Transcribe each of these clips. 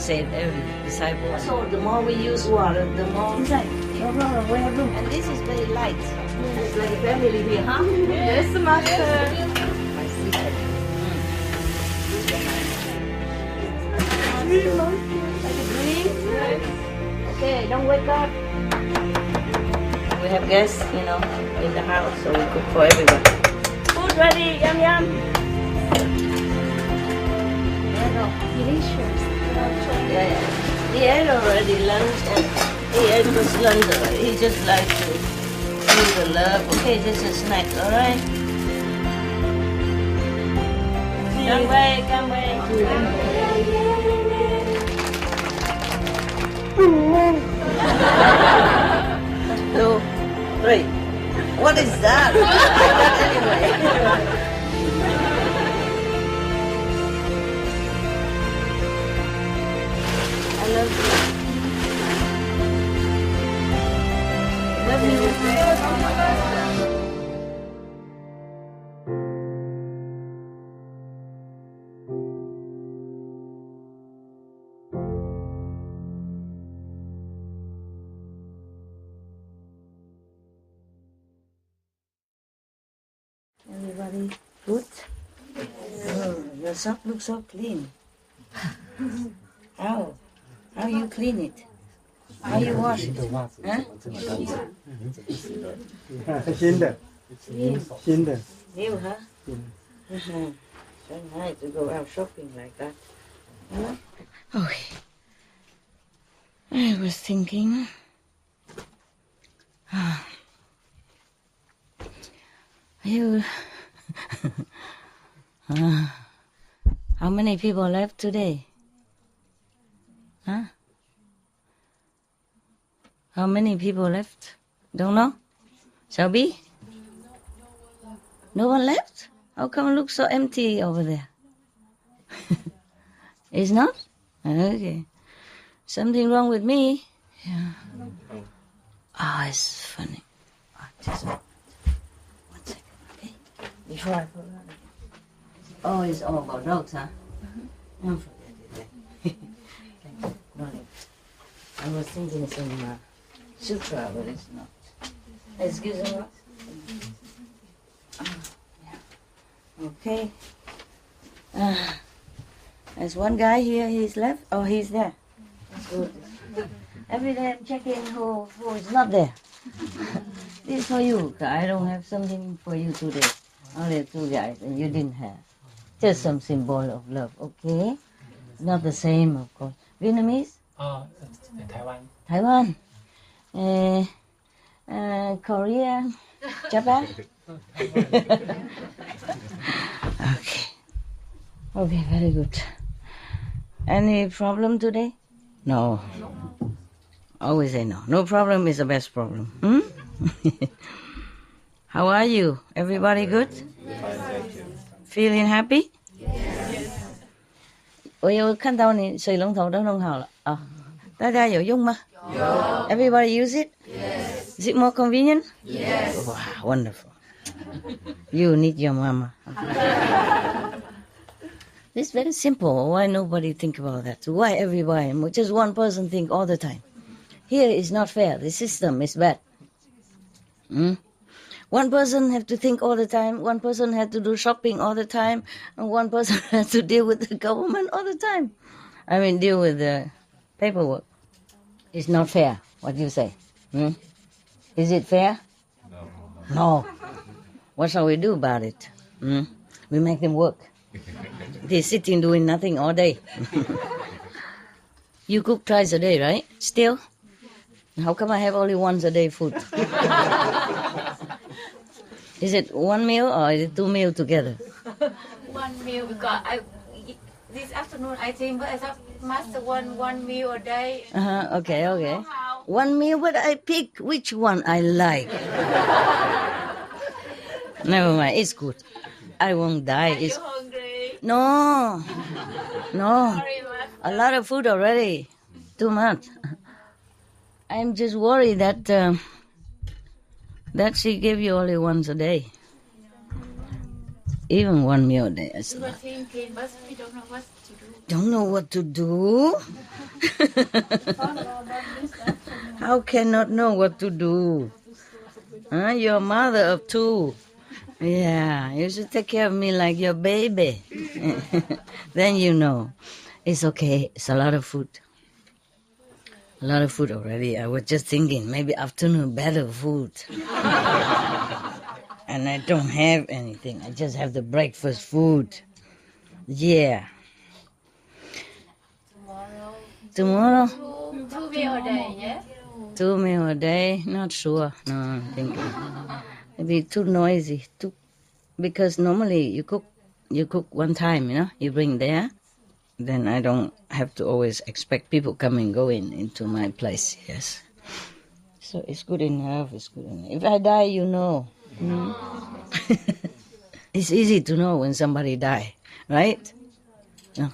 said every disciple. So the more we use water, the more. Inside, no problem. We have room. And this is very light. It's like a family here, huh? Yes, master. My sister. Like a dream. Okay, don't wake up. We have guests, in the house, so we cook for everyone. Food ready, yum yum. Delicious. Yeah. He ate already lunch and he ate his lunch already. He just likes to feel the love. Okay, just a snack, alright? Come away. 2, 3. What is that? Anyway. I love you. Love you. Everybody good? Oh, your sock looks so clean. How you clean it? How you wash it? Huh? 新的 New, huh? So nice to go out shopping like that. Huh? Okay. I was thinking. You. How many people left today? Huh? How many people left? Don't know? Shelby? No one left? How come it looks so empty over there? It's not? Okay. Something wrong with me? Yeah. It's funny. Just one second, okay? Before I put it on. Oh, it's all about dogs, huh? Don't forget it. Nothing. I was thinking some sutra, but it's not. Excuse me. Okay. There's one guy here, he's left. Oh, he's there. That's good. Every day I'm checking who is not there. This is for you. I don't have something for you today. Only 2 guys, and you didn't have. Just some symbol of love, okay? Not the same, of course. Vietnamese? Taiwan. Taiwan. Korea? Japan? Okay, very good. Any problem today? No. Always say no. No problem is the best problem. How are you? Everybody good? Feeling happy? Yes. 我有看到你水龙头都弄好了啊，大家有用吗？有。Everybody use it? Yes. Is it more convenient? Yes. Wow, wonderful. You need your mama. It's very simple. Why nobody think about that? Why everybody? Just one person think all the time. Here is not fair. The system is bad. One person have to think all the time. One person had to do shopping all the time. And one person has to deal with the government all the time. I mean, deal with the paperwork. It's not fair. What do you say? Is it fair? No. What shall we do about it? We make them work. They're sitting doing nothing all day. You cook twice a day, right? Still? How come I have only once a day food? Is it one meal or is it 2 meals together? One meal because this afternoon I think, but I thought master one meal a day. Okay. One meal, but I pick which one I like. Never mind, it's good. I won't die. Are you hungry? No. Sorry, master. A lot of food already. Too much. I'm just worried that she gave you only once a day. Even 1 meal a day. We were thinking, but we don't know what to do. Don't know what to do? How can not know what to do? Huh? You're a mother of two. Yeah, you should take care of me like your baby. Then you know. It's okay. It's a lot of food. A lot of food already. I was just thinking maybe afternoon better food. And I don't have anything. I just have the breakfast food. Yeah. Tomorrow? Two meal a day, yeah? 2 meals a day? Not sure. No, I'm thinking. Maybe too noisy. Because normally you cook one time, you bring there. Then I don't have to always expect people coming going into my place. Yes. So it's good enough. It's good enough. If I die, you know. It's easy to know when somebody die, right? No.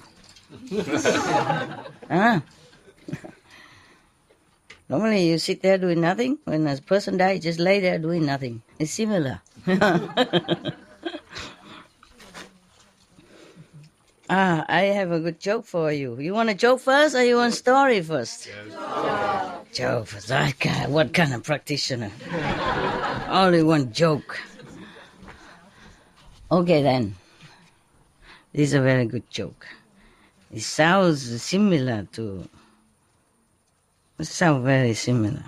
Normally you sit there doing nothing. When a person dies, just lay there doing nothing. It's similar. I have a good joke for you. You want a joke first or you want a story first? Joke first. What kind of practitioner? Only one joke. Okay then. This is a very good joke. It sounds similar to... It sounds very similar.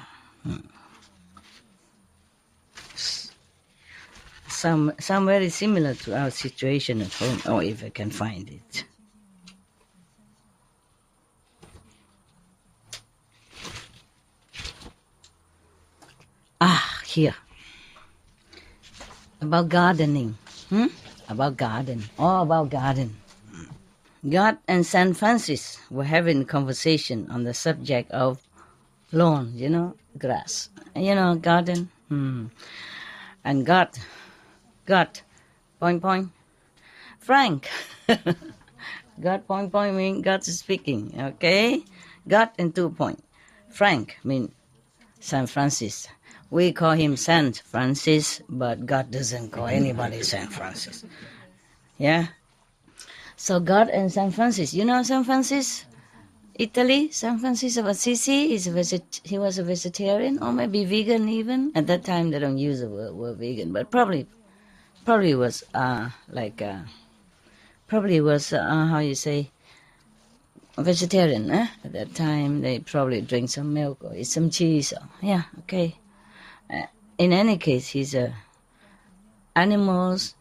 Some very similar to our situation at home, or if I can find it. Here. About gardening. About garden. All about garden. God and Saint Francis were having a conversation on the subject of lawn, grass. Garden. And God, point, Frank. God, point, mean God is speaking, okay? God and 2 point. Frank mean Saint Francis. We call him Saint Francis, but God doesn't call anybody Saint Francis. Yeah? So God and Saint Francis. You know Saint Francis? Italy, San Francisco of Assisi, he was a vegetarian or maybe vegan even. At that time they don't use the word vegan, but probably was how you say, vegetarian. At that time they probably drink some milk or eat some cheese. Yeah, okay. In any case, he's a animals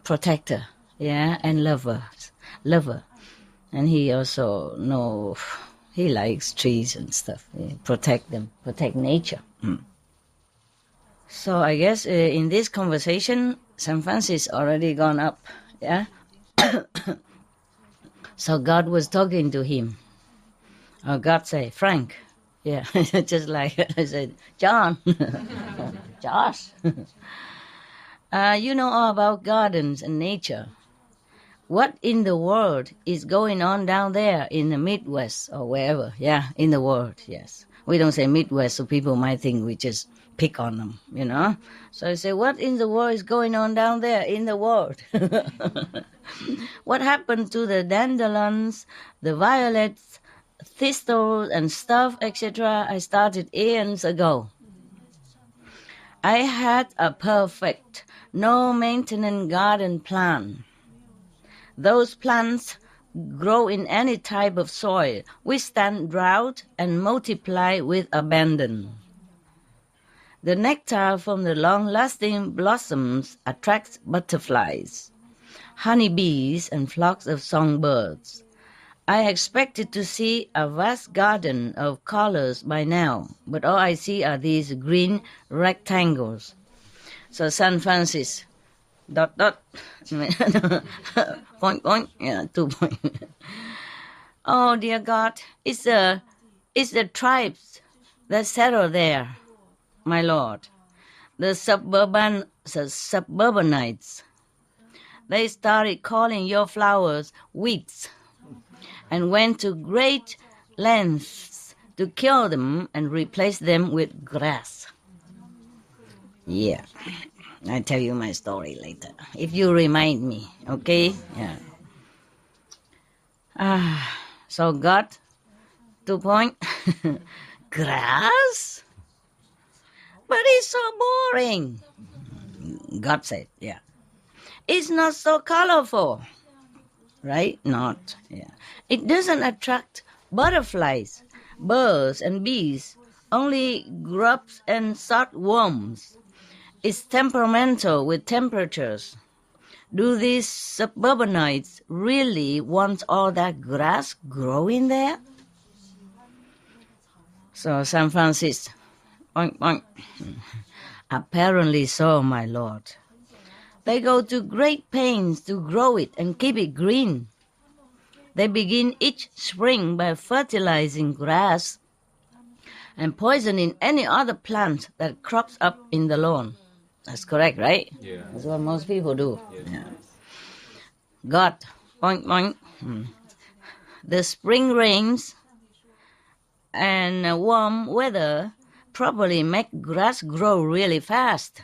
protector, and lover. And he also he likes trees and stuff. Protect them, protect nature. So I guess in this conversation, St. Francis already gone up, yeah? So God was talking to him. God say, Frank, yeah, just like I said, John, Josh. You know all about gardens and nature. What in the world is going on down there in the Midwest or wherever? Yeah, in the world, yes. We don't say Midwest, so people might think we just pick on them, So I say, what in the world is going on down there in the world? What happened to the dandelions, the violets, thistles and stuff, etc.? I started eons ago. I had a perfect, no-maintenance garden plan. Those plants grow in any type of soil, withstand drought, and multiply with abandon. The nectar from the long-lasting blossoms attracts butterflies, honeybees, and flocks of songbirds. I expected to see a vast garden of colors by now, but all I see are these green rectangles. So San Francis... ... point, yeah, 2 point. Oh dear God, it's the tribes that settle there, my Lord. The suburbanites. They started calling your flowers weeds and went to great lengths to kill them and replace them with grass. Yeah. I'll tell you my story later, if you remind me, okay? Yeah. So God, 2 point, grass? But it's so boring. God said, yeah. It's not so colorful, right? Not, yeah. It doesn't attract butterflies, birds, and bees, only grubs and worms. It's temperamental with temperatures. Do these suburbanites really want all that grass growing there? So San Francisco, oink, oink. Apparently so, my lord. They go to great pains to grow it and keep it green. They begin each spring by fertilizing grass and poisoning any other plant that crops up in the lawn. That's correct, right? Yeah. That's what most people do. Yes. Yeah. God, boink, boink. The spring rains and warm weather probably make grass grow really fast.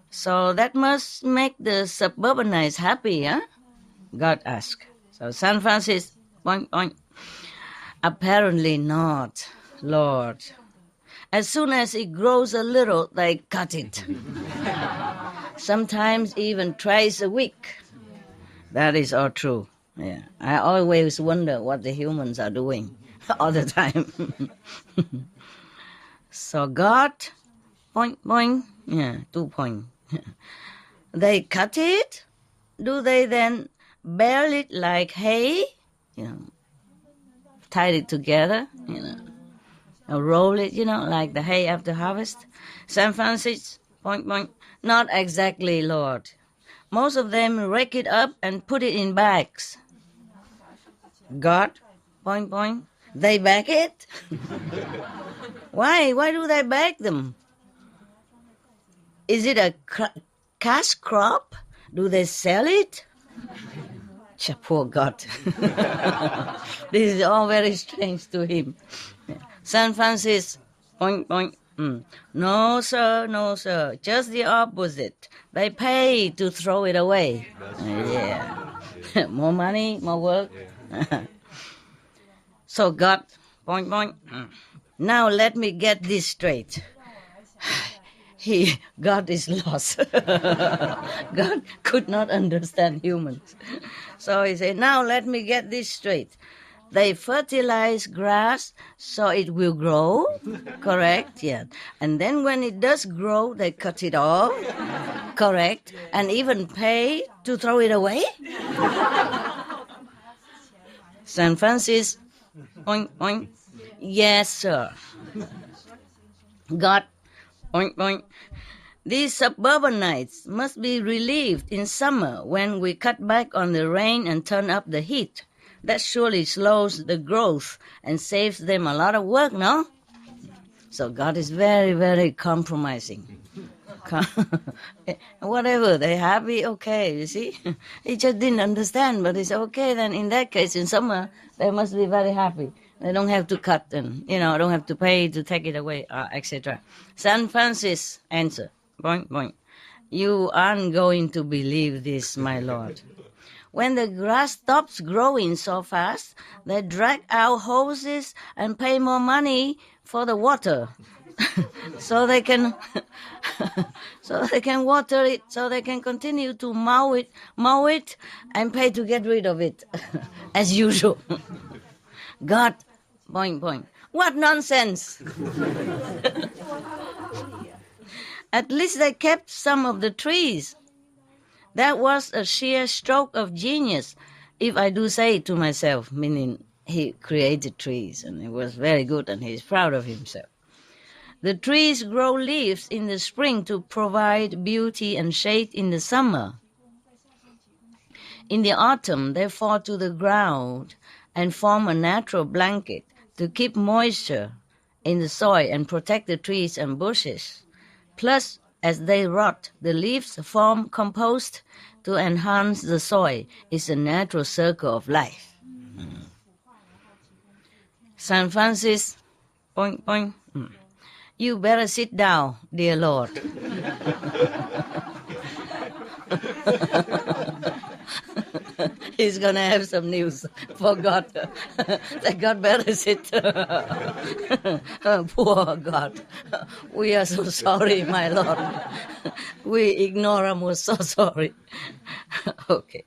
So that must make the suburbanites happy, huh? God asked. So San Francisco, boink, boink. Apparently not, Lord. As soon as it grows a little, they cut it. Sometimes even twice a week. That is all true. Yeah, I always wonder what the humans are doing all the time. So God, point, point, yeah, 2 point. They cut it. Do they then bale it like hay? Tie it together, or roll it, like the hay after harvest. San Francisco, point, point. Not exactly, Lord. Most of them rake it up and put it in bags. God, point, point. They bag it? Why? Why do they bag them? Is it a cash crop? Do they sell it? Poor God. This is all very strange to him. San Francisco, point, point. No, sir, no, sir. Just the opposite. They pay to throw it away. Yeah. More money, more work. Yeah. So God, point, point. Now let me get this straight. God is lost. God could not understand humans. So he said, now let me get this straight. They fertilize grass so it will grow, correct? Yeah. And then when it does grow, they cut it off, correct? And even pay to throw it away? San Francisco, oink, oink. Yes, sir. God, oink, oink. These suburbanites must be relieved in summer when we cut back on the rain and turn up the heat. That surely slows the growth and saves them a lot of work, no? So God is very, very compromising. Whatever, they're happy, okay, you see? He just didn't understand, but it's okay. Then in that case, in summer, they must be very happy. They don't have to cut and, don't have to pay to take it away, etc. San Francisco answer, boink, boink. You aren't going to believe this, my lord. When the grass stops growing so fast, they drag out hoses and pay more money for the water. so they can water it, so they can continue to mow it and pay to get rid of it as usual. God, boing, boing. What nonsense. At least they kept some of the trees. That was a sheer stroke of genius, if I do say it to myself, meaning he created trees and it was very good and he's proud of himself. The trees grow leaves in the spring to provide beauty and shade in the summer. In the autumn, they fall to the ground and form a natural blanket to keep moisture in the soil and protect the trees and bushes. Plus, as they rot, the leaves form compost to enhance the soil. It's a natural circle of life. San Francisco, boing, boing. You better sit down, dear Lord. He's going to have some news for God. That God better sit. Poor God. We are so sorry, my Lord. We ignore him. We're so sorry. Okay.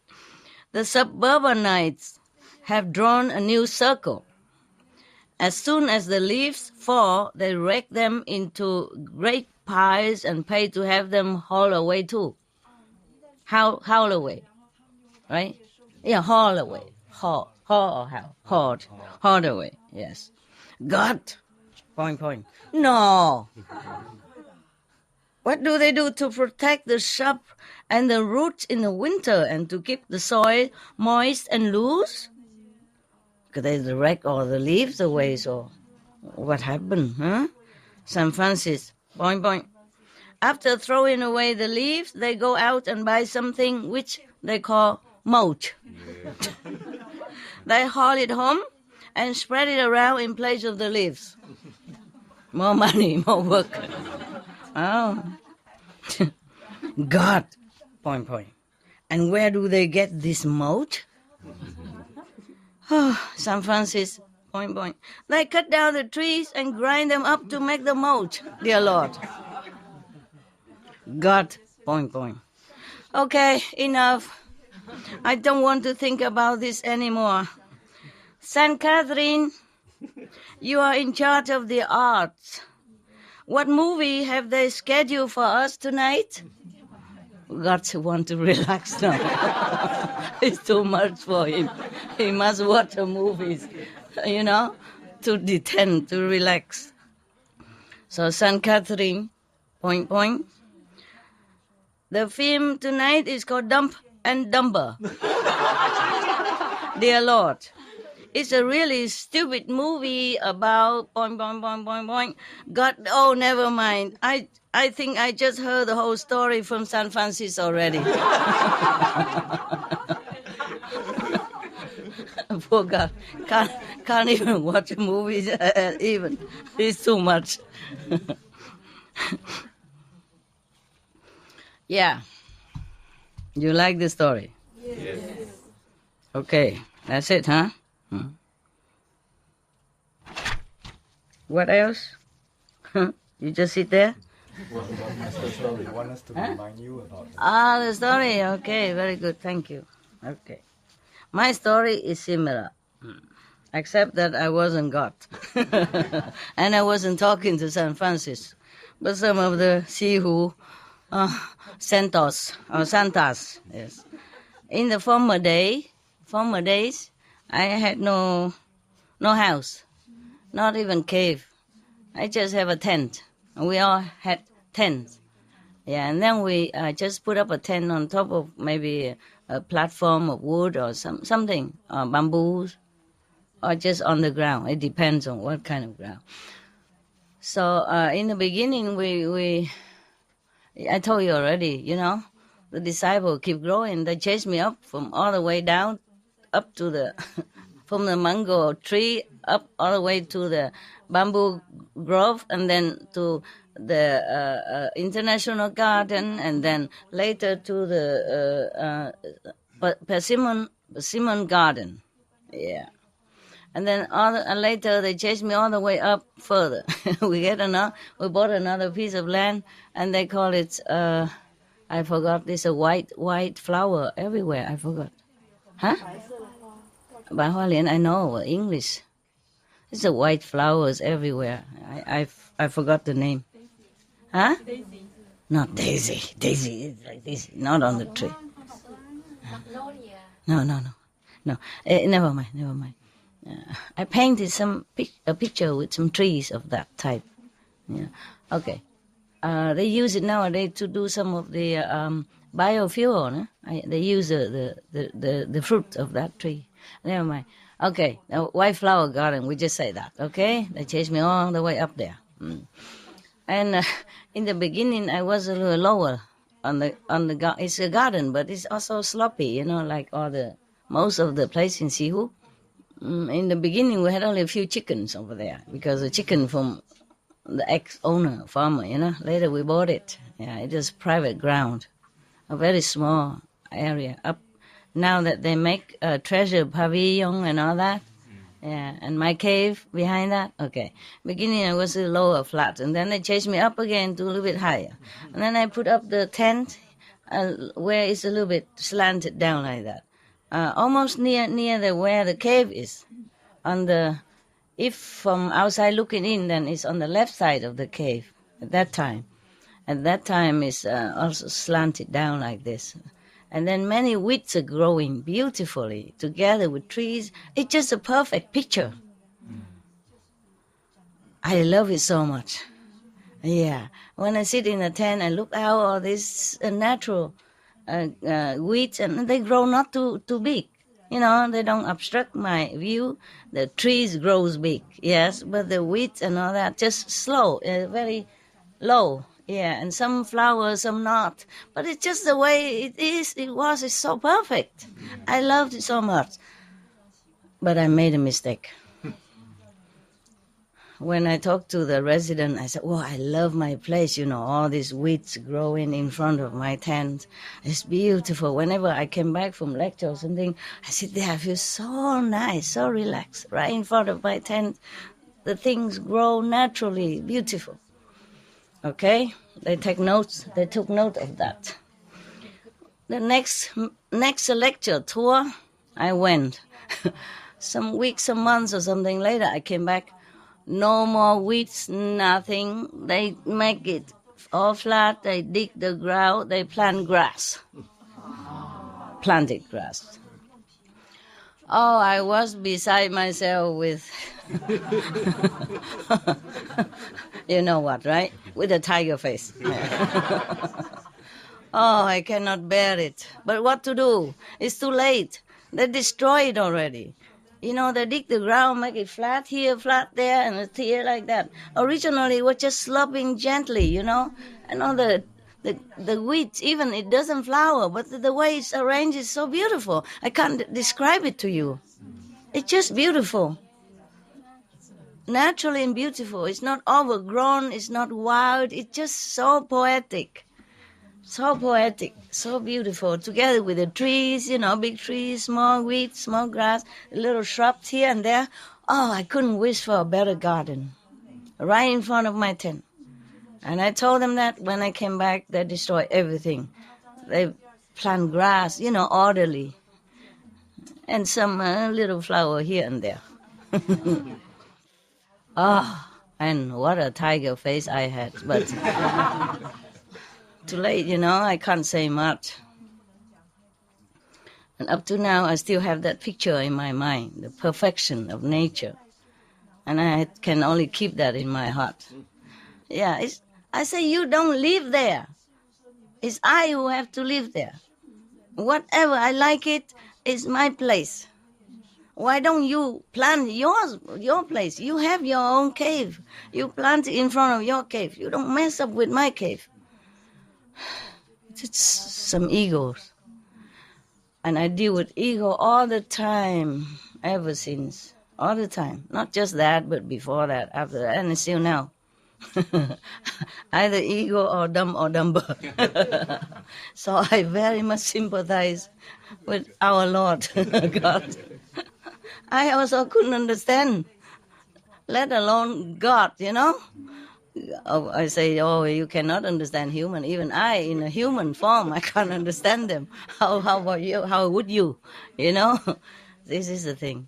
The suburbanites have drawn a new circle. As soon as the leaves fall, they rake them into great piles and pay to have them hauled away too. Haul away, right? Yeah, haul away. Haul away, yes. God, point. No. What do they do to protect the shrub and the roots in the winter and to keep the soil moist and loose? Could they rake all the leaves away, so what happened, huh? St. Francis, point. After throwing away the leaves, they go out and buy something which they call mulch. They haul it home and spread it around in place of the leaves. More money, more work. Oh. God, point. And where do they get this mulch? Oh, St. Francis, point. They cut down the trees and grind them up to make the mulch, dear Lord. God, point. Okay, enough. I don't want to think about this anymore. Saint Catherine, you are in charge of the arts. What movie have they scheduled for us tonight? God wants to relax now. It's too much for him. He must watch the movies, to detend, to relax. So Saint Catherine, point. The film tonight is called Dump and Dumber. Dear Lord, it's a really stupid movie about point. God, oh, never mind. I think I just heard the whole story from San Francisco already. Poor God, can't even watch movies even. It's too much. Yeah. You like the story? Yes. Okay, that's it, huh? What else? You just sit there? I want us to remind you about it. The story. Okay, very good. Thank you. Okay. My story is similar, except that I wasn't God. And I wasn't talking to St. Francis, but some of the Sihu Santos or Santas. Yes. In the former days, I had no house, not even cave. I just have a tent. We all had tents. Yeah, and then we just put up a tent on top of maybe a platform of wood or something, bamboos, or just on the ground. It depends on what kind of ground. So in the beginning, I told you already, the disciples keep growing. They chased me up from all the way down, up to from the mango tree, up all the way to the bamboo grove, and then to the International Garden, and then later to the Persimmon Garden. Yeah. And then later they chased me all the way up further. We bought another piece of land, and they call it, I forgot, there's a white flower everywhere. I forgot. Huh? By Hoa Lian, I know English. It's a white flowers everywhere. I forgot the name. Huh? Daisy. Not Daisy. Daisy is like this, not on the tree. Magnolia. No. Never mind. I painted a picture with some trees of that type. Yeah. Okay. They use it nowadays to do some of the biofuel. No? They use the fruit of that tree. Never mind. Okay. Now, white flower garden. We just say that. Okay. They chased me all the way up there. And in the beginning, I was a little lower on the garden. It's a garden, but it's also sloppy. Like most of the place in Sihu. In the beginning, we had only a few chickens over there because the chicken from the ex-owner, farmer, Later we bought it. Yeah, it is private ground, a very small area up Now that they make a treasure pavilion and all that. Yeah, and my cave behind that. Okay. Beginning I was a lower flat, and then they changed me up again to a little bit higher. And then I put up the tent where it's a little bit slanted down like that. Almost near the where the cave is. If from outside looking in, then it's on the left side of the cave at that time. At that time, it's also slanted down like this. And then many weeds are growing beautifully together with trees. It's just a perfect picture. I love it so much. Yeah. When I sit in the tent, I look out all these natural weeds, and they grow not too big. You know, they don't obstruct my view. The trees grows big, yes, but the weeds and all that just slow, very low. Yeah, and some flowers, some not. But it's just the way it is. It's so perfect. I loved it so much. But I made a mistake. When I talked to the resident, I said, "Oh, I love my place, you know, all these weeds growing in front of my tent. It's beautiful. Whenever I came back from lecture or something, I sit there, I feel so nice, so relaxed, right in front of my tent. The things grow naturally, beautiful." Okay? They took note of that. The next lecture tour, I went. Some weeks, some months or something later, I came back. No more weeds, nothing. They make it all flat. They dig the ground. They plant grass. Planted grass. Oh, I was beside myself with, you know what, right? With a tiger face. Oh, I cannot bear it. But what to do? It's too late. They destroy it already. You know, they dig the ground, make it flat here, flat there, and it's here like that. Originally, it was just sloping gently, you know. And all the weeds, even it doesn't flower, but the way it's arranged is so beautiful. I can't describe it to you. It's just beautiful. Naturally and beautiful. It's not overgrown, it's not wild. It's just so poetic. So poetic, so beautiful, together with the trees, you know, big trees, small weeds, small grass, little shrubs here and there. Oh, I couldn't wish for a better garden, right in front of my tent. And I told them that when I came back, they destroyed everything. They plant grass, you know, orderly, and some little flower here and there. Oh, and what a tiger face I had, but... Too late, you know, I can't say much. And up to now, I still have that picture in my mind, the perfection of nature. And I can only keep that in my heart. Yeah, I say you don't live there. It's I who have to live there. Whatever, I like it, it's my place. Why don't you plant your place? You have your own cave. You plant it in front of your cave. You don't mess up with my cave. It's some egos. And I deal with ego all the time, ever since. All the time. Not just that, but before that, after that, and still now. Either ego or dumb or dumber. So I very much sympathize with our Lord God. I also couldn't understand, let alone God, you know. I say, oh, you cannot understand human. Even I, in a human form, I can't understand them. How about you? How would you? You know? This is the thing.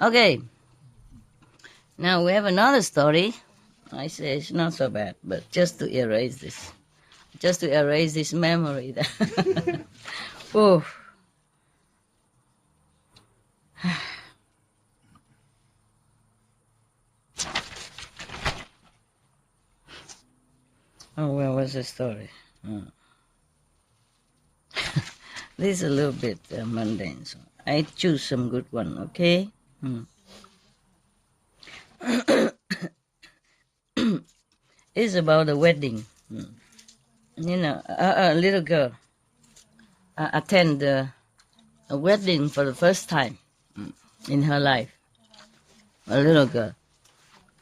Okay. Now we have another story. I say it's not so bad, but just to erase this. Just to erase this memory. Oh. Oh, where was the story? Oh. This is a little bit mundane, so I choose some good one, okay? It's about a wedding. You know, a little girl attend a wedding for the first time in her life. A little girl.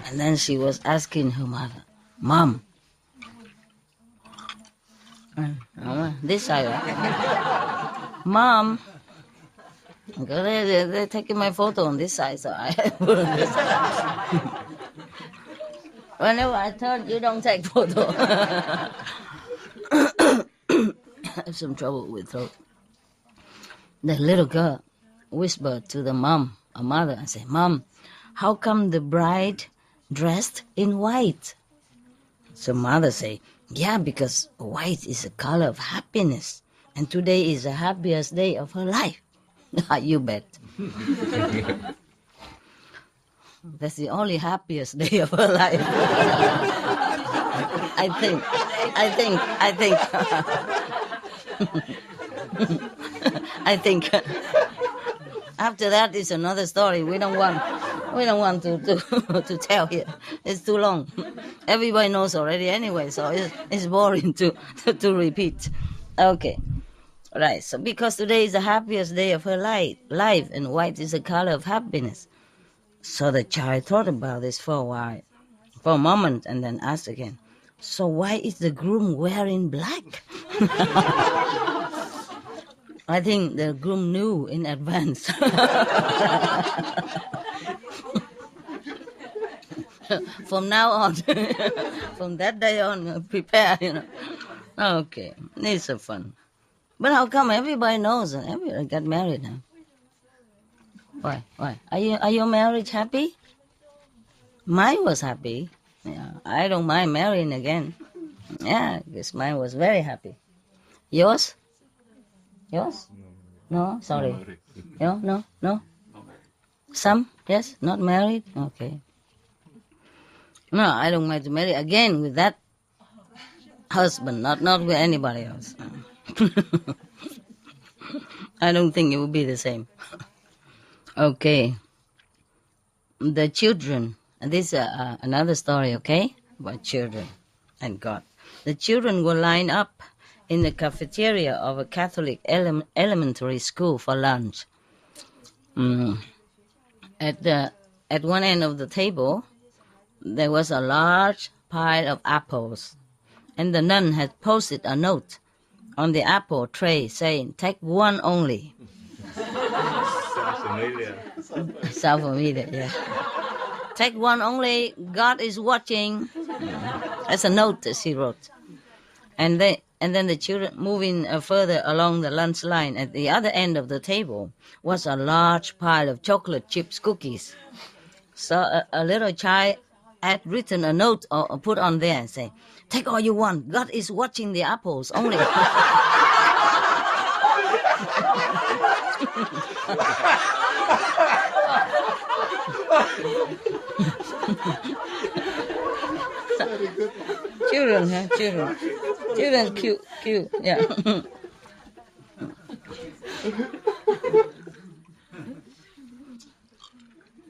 And then she was asking her mother, Mom, this side. Mom, Because they're taking my photo on this side, so I put on this side. Whenever I turn, you don't take photo. I have some trouble with throat. The little girl whispered to the mom, a mother, and said, "Mom, how come the bride dressed in white?" So mother say, "Yeah, because white is a color of happiness, and today is the happiest day of her life." You bet. That's the only happiest day of her life. I think. I think. After that is another story. We don't want to tell here. It's too long. Everybody knows already anyway, so it's boring to repeat. Okay. Right. So because today is the happiest day of her life, and white is the color of happiness. So the child thought about this for a while, for a moment, and then asked again, "So why is the groom wearing black?" I think the groom knew in advance. From now on, from that day on, prepare, Okay, it's so fun. But how come everybody knows? Everybody got married now. Why? Are your marriage happy? Mine was happy. Yeah, I don't mind marrying again. Yeah, because mine was very happy. Yours? Yours? No, sorry. No. Some? Yes, not married? Okay. No, I don't mind to marry again with that husband, not with anybody else. I don't think it will be the same. Okay. The children, and this is another story, okay, about children and God. The children were lined up in the cafeteria of a Catholic elementary school for lunch. At one end of the table, there was a large pile of apples, and the nun had posted a note on the apple tray saying, "Take one only." Sounds familiar, yeah. "Take one only, God is watching." That's a note that she wrote. And then the children moving further along the lunch line, at the other end of the table was a large pile of chocolate chips cookies. So a little child had written a note or put on there and say, "Take all you want, God is watching the apples only." Children, huh? Children, cute, yeah.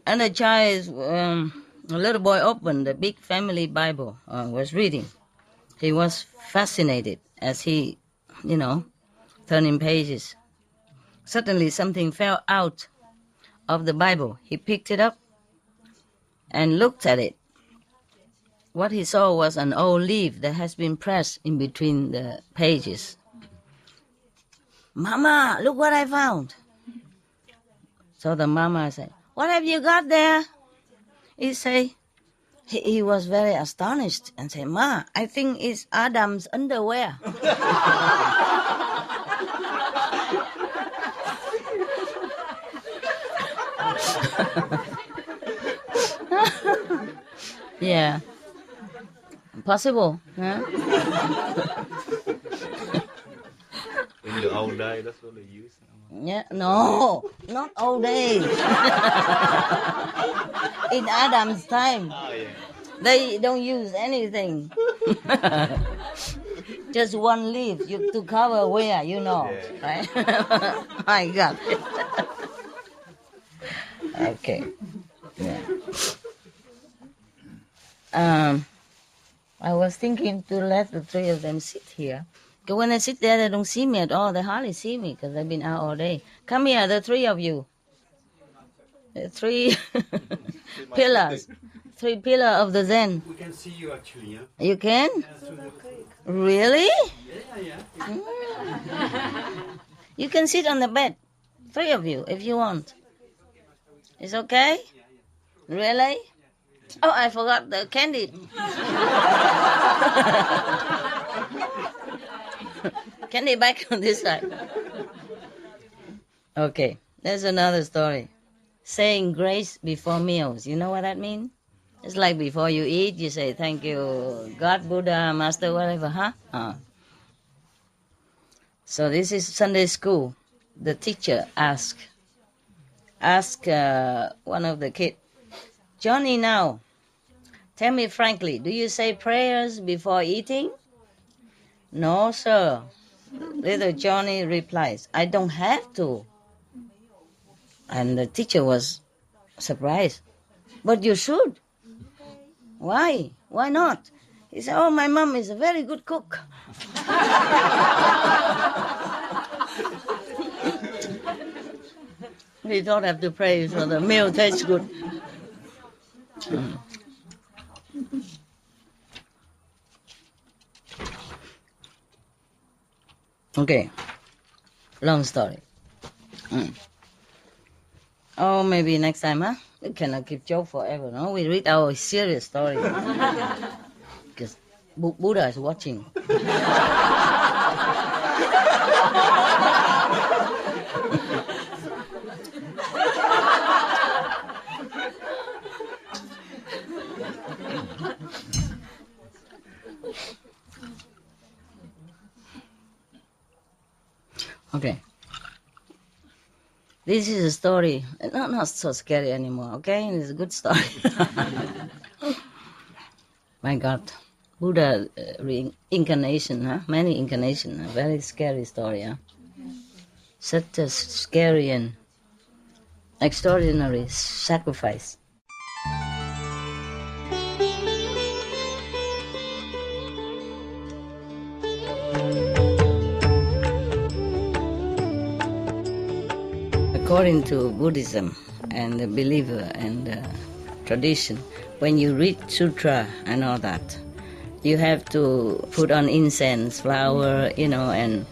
And the child, a little boy opened the big family Bible, was reading. He was fascinated as he, turning pages. Suddenly something fell out of the Bible. He picked it up and looked at it. What he saw was an old leaf that has been pressed in between the pages. "Mama, look what I found." So the mama said, "What have you got there?" He was very astonished and said, "Ma, I think it's Adam's underwear." Yeah. Possible, huh? In the old day, that's what they used. Yeah, no, not old days. In Adam's time, they don't use anything. Just one leaf to cover where, right? I got it. Okay. Yeah. I was thinking to let the three of them sit here. Because when I sit there, they don't see me at all. They hardly see me because they've been out all day. Come here, the three of you. The three pillars. Three pillars of the Zen. We can see you actually, yeah? You can? Yeah. Really? Yeah. Mm. You can sit on the bed. 3 of you, if you want. It's okay? Really? Oh, I forgot the candy. Candy back on this side. Okay, there's another story. Saying grace before meals. You know what that means? It's like before you eat, you say, thank you, God, Buddha, Master, whatever, huh? So this is Sunday school. The teacher asked one of the kids, Johnny, now, tell me frankly, do you say prayers before eating? No, sir. Little Johnny replies, I don't have to. And the teacher was surprised. But you should. Why? Why not? He said, oh, my mom is a very good cook. We don't have to pray so the meal tastes good. Okay, long story. Oh, maybe next time, huh? We cannot keep joke forever, no? We read our serious story. Because Buddha is watching. Okay. This is a story, not so scary anymore, okay? It's a good story. My God, Buddha reincarnation, huh? Many incarnations, a very scary story, huh? Such a scary and extraordinary sacrifice. According to Buddhism and the believer and the tradition, when you read sutra and all that, you have to put on incense, flower, and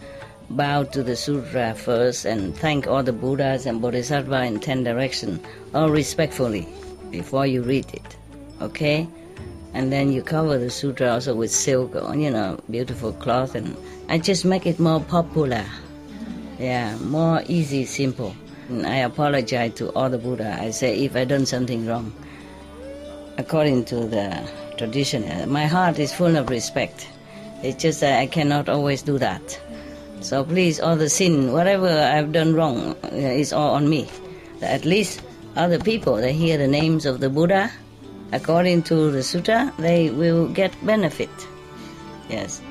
bow to the sutra first and thank all the Buddhas and Bodhisattvas in 10 directions, all respectfully, before you read it, okay? And then you cover the sutra also with silk, beautiful cloth, and I just make it more popular. Yeah, more easy, simple. And I apologize to all the Buddha. I say if I done something wrong, according to the tradition, my heart is full of respect. It's just that I cannot always do that. So please, all the sin, whatever I've done wrong, is all on me. At least other people, they hear the names of the Buddha, according to the sutta, they will get benefit. Yes.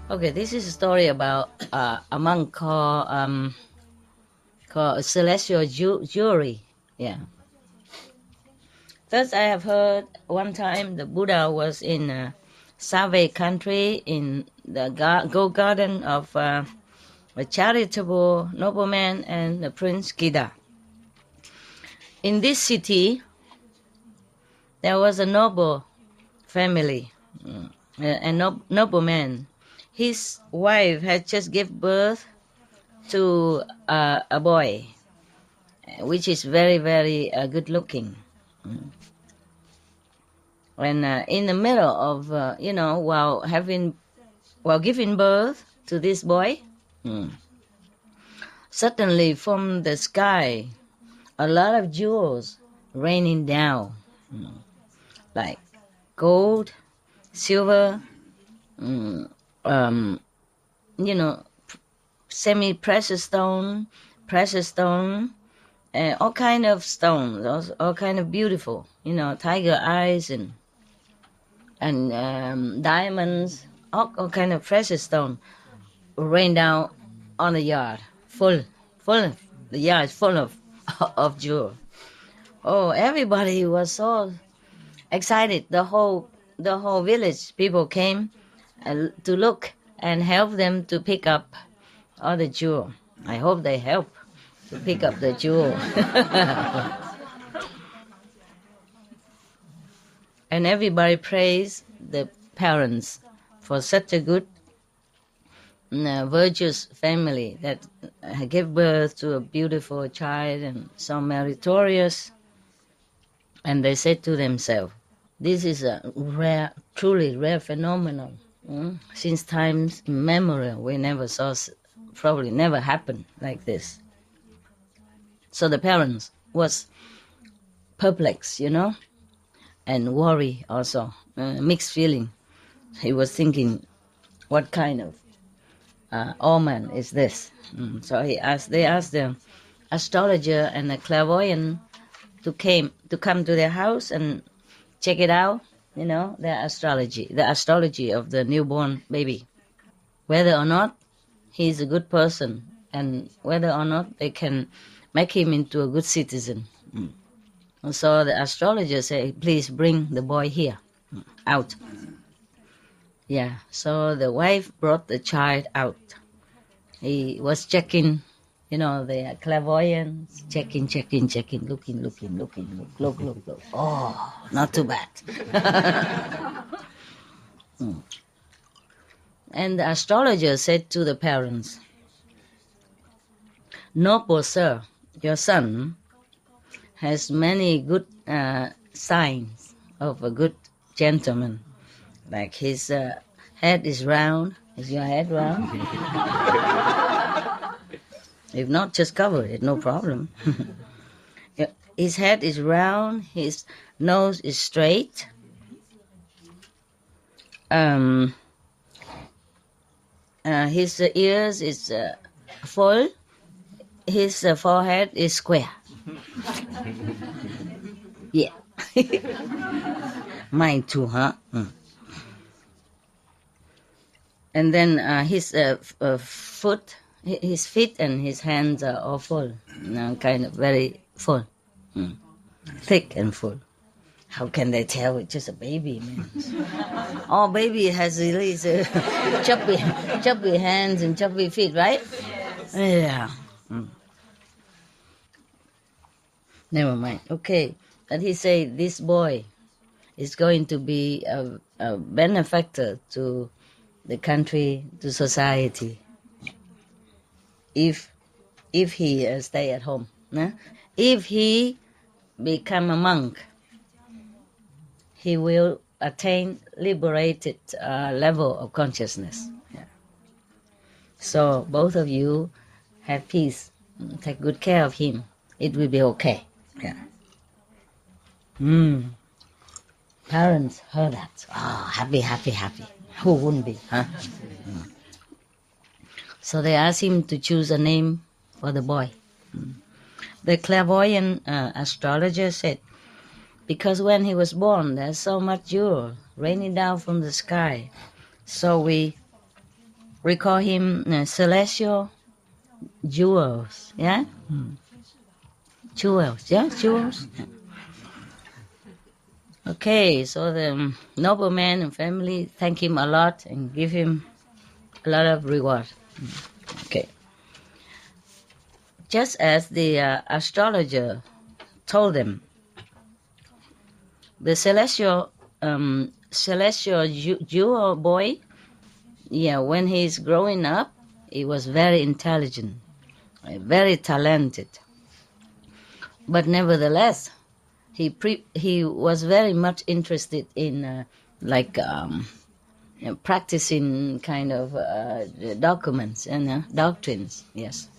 Okay, this is a story about a monk called Celestial Jewelry. Yeah. First, I have heard one time the Buddha was in Save country in the garden of a charitable nobleman and the Prince Gida. In this city, there was a noble family, a nobleman. His wife had just given birth to a boy, which is very, very good looking. And in the middle of, while giving birth to this boy, suddenly from the sky, a lot of jewels raining down, like gold, silver, semi-precious stone, all kind of stones, all kind of beautiful, tiger eyes and diamonds, all kind of precious stone rain down on the yard, full. The yard is full of jewels. Oh, everybody was so excited. The whole village people came to look and help them to pick up all the jewel. I hope they help to pick up the jewel. And everybody praised the parents for such a good virtuous family that gave birth to a beautiful child and so meritorious. And they said to themselves, this is a rare, truly rare phenomenon. Since times immemorial, we never saw, probably never happened like this. So the parents was perplexed, and worry also, mixed feeling. He was thinking, what kind of omen is this? So they asked the astrologer and the clairvoyant to come to their house and check it out, the astrology of the newborn baby, whether or not he's a good person and whether or not they can make him into a good citizen. And so the astrologer said, please bring the boy here, out. Yeah, so the wife brought the child out. He was checking, the clairvoyance, checking, looking, look. Oh, not too bad. And the astrologer said to the parents, noble sir, your son has many good signs of a good gentleman. Like his head is round. Is your head round? If not, just cover it, no problem. His head is round, his nose is straight. His ears is full. His forehead is square. Yeah. Mine too, huh? And then his foot, his feet and his hands are all full, kind of very full, thick and full. How can they tell it's just a baby, man? All baby has these chubby hands and chubby feet, right? Yeah. Never mind. Okay, but he said this boy is going to be a benefactor to the country, to society, if he stay at home. If he become a monk, he will attain liberated level of consciousness. Yeah. So both of you have peace. Take good care of him. It will be okay. Yeah. Parents heard that. Oh, happy. Who wouldn't be, huh? So they asked him to choose a name for the boy. The clairvoyant astrologer said, because when he was born, there's so much jewel raining down from the sky. So we call him celestial jewels, yeah? Jewels. Okay, so the nobleman and family thank him a lot and give him a lot of reward. Okay. Just as the astrologer told them, the celestial jewel boy, when he's growing up, he was very intelligent, very talented. But nevertheless, he was very much interested in practicing kind of documents and doctrines, yes,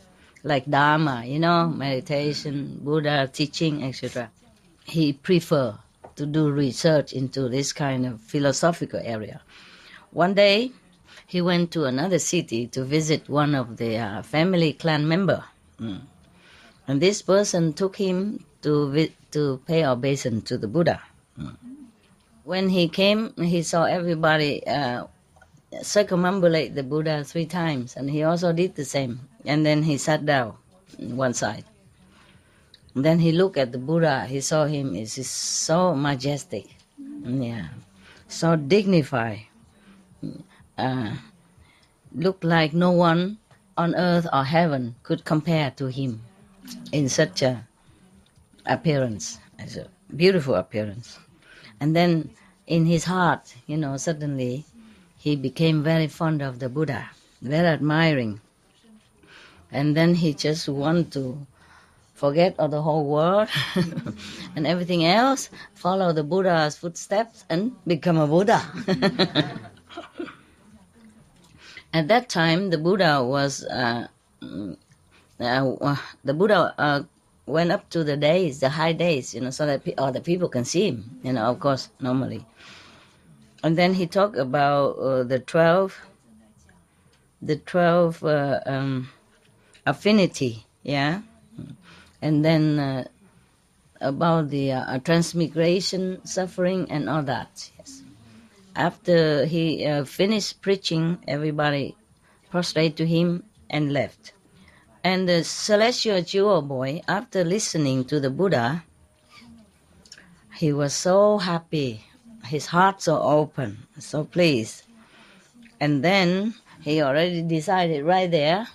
like Dharma, meditation, Buddha teaching, etc. He preferred to do research into this kind of philosophical area. One day, he went to another city to visit one of the family clan member. And this person took him to pay obeisance to the Buddha. When he came, he saw everybody circumambulate the Buddha 3 times, and he also did the same. And then he sat down on one side. And then he looked at the Buddha. He saw him. He's so majestic, so dignified. Looked like no one on earth or heaven could compare to him in such a appearance, as a beautiful appearance. And then in his heart, suddenly he became very fond of the Buddha. very admiring. And then he just want to forget of the whole world and everything else, follow the Buddha's footsteps and become a Buddha. At that time, the Buddha was went up to the days, the high days, so that other people can see him, of course, normally. And then he talked about the 12 affinity, yeah, and then about the transmigration, suffering, and all that. Yes. After he finished preaching, everybody prostrated to him and left. And the celestial jewel boy, after listening to the Buddha, he was so happy. His heart so open, so pleased. And then he already decided right there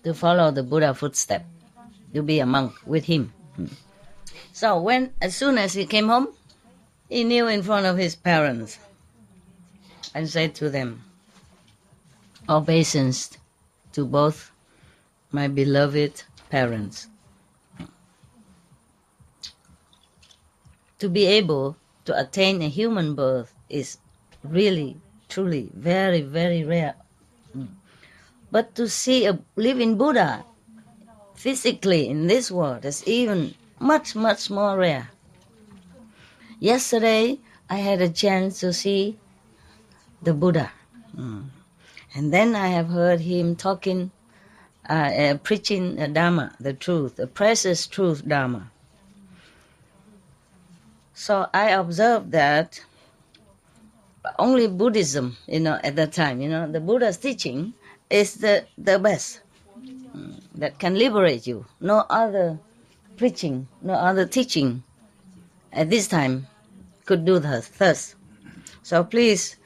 to follow the Buddha footstep, to be a monk with him. So as soon as he came home, he kneeled in front of his parents and said to them, "Obeisance to both my beloved parents." To be able to attain a human birth is really, truly, very, very rare. But to see a living Buddha physically in this world is even much, much more rare. Yesterday, I had a chance to see the Buddha. And then I have heard him talking, preaching Dharma, the truth, the precious truth Dharma. So I observed that only Buddhism, at that time, the Buddha's teaching is the best that can liberate you. No other preaching, no other teaching at this time could do thus. So please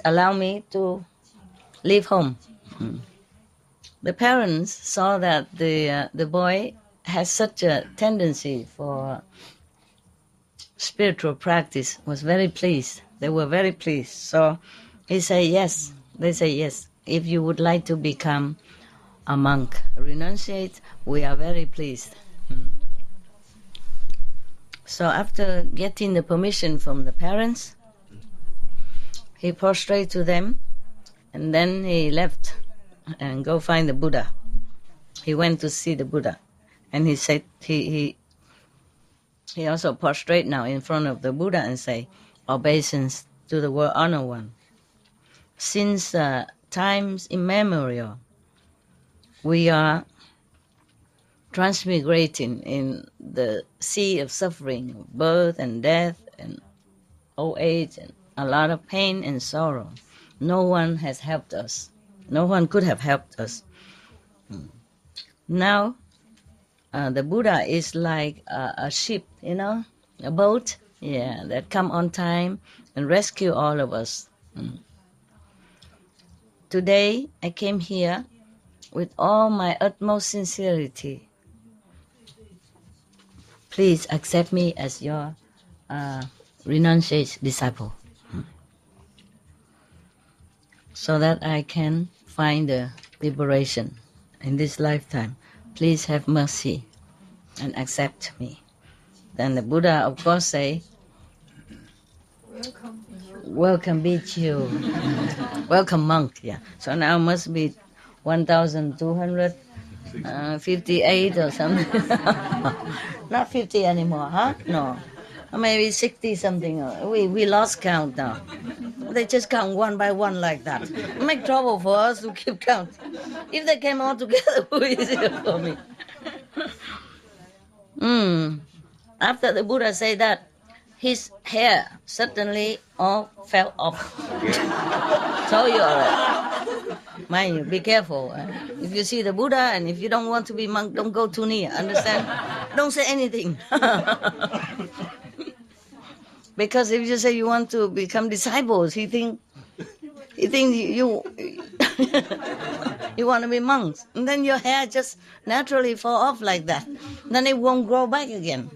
allow me to leave home. The parents saw that the boy has such a tendency for spiritual practice, was very pleased. They were very pleased. So he said yes. They say yes. If you would like to become a monk, renunciate, we are very pleased. So after getting the permission from the parents, he prostrated to them, and then he left and go find the Buddha. He went to see the Buddha, and he said he also prostrate now in front of the Buddha and say, "Obeisance to the World Honor One. Since times immemorial, we are transmigrating in the sea of suffering, of birth and death and old age and a lot of pain and sorrow. No one has helped us. No one could have helped us. Now, the Buddha is like a ship, a boat, that come on time and rescue all of us. Today, I came here with all my utmost sincerity. Please accept me as your renunciate disciple, so that I can find the liberation in this lifetime. Please have mercy and accept me." Then the Buddha, of course, say, "Welcome, Bhikkhu." Welcome, monk. Yeah. So now must be 1,258 or something. Not 50 anymore, huh? No. Maybe 60 something. We lost count now. They just count one by one like that. Make trouble for us to keep count. If they came all together, who is it for me? After the Buddha said that, his hair suddenly all fell off. Told you already. Mind you, be careful. If you see the Buddha and if you don't want to be monk, don't go too near. Understand? Don't say anything. Because if you say you want to become disciples, he think you you want to be monks, and then your hair just naturally fall off like that. Then it won't grow back again.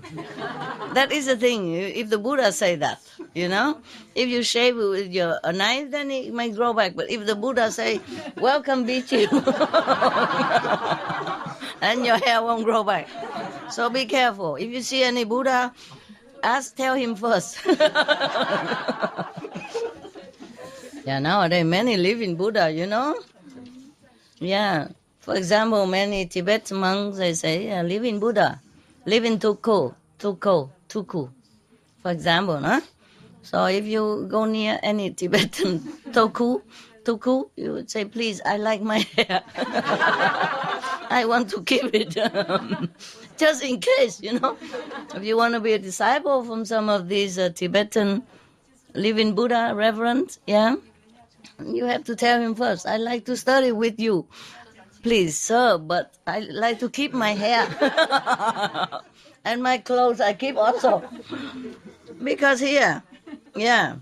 That is the thing. If the Buddha say that, You know, if you shave it with a knife, then it may grow back. But if the Buddha say, "Welcome, Bichu," and your hair won't grow back. So be careful. If you see any Buddha, tell him first. Yeah, nowadays many live in Buddha, you know. Yeah. For example, many Tibetan monks, they say, yeah, live in Buddha, live in Tuku. For example, huh? So if you go near any Tibetan Tuku, you would say, please, I like my hair. I want to keep it. Just in case, you know. If you want to be a disciple from some of these Tibetan living Buddha reverend, yeah, you have to tell him first, I like to study with you. Please, sir, but I like to keep my hair. And my clothes I keep also. Because here, yeah,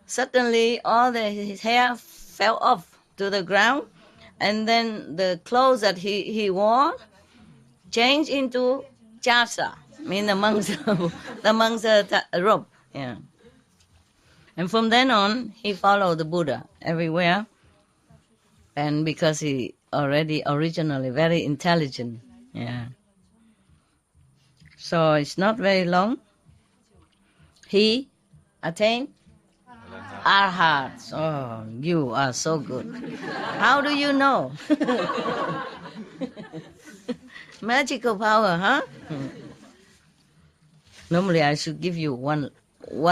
suddenly all his hair fell off to the ground, and then the clothes that he wore changed into chasa, mean the monk's robe. Yeah. And from then on, he followed the Buddha everywhere. And because he originally very intelligent, yeah. So it's not very long. He attained Arhat. Oh, you are so good. How do you know? Magical power, huh? Normally I should give you one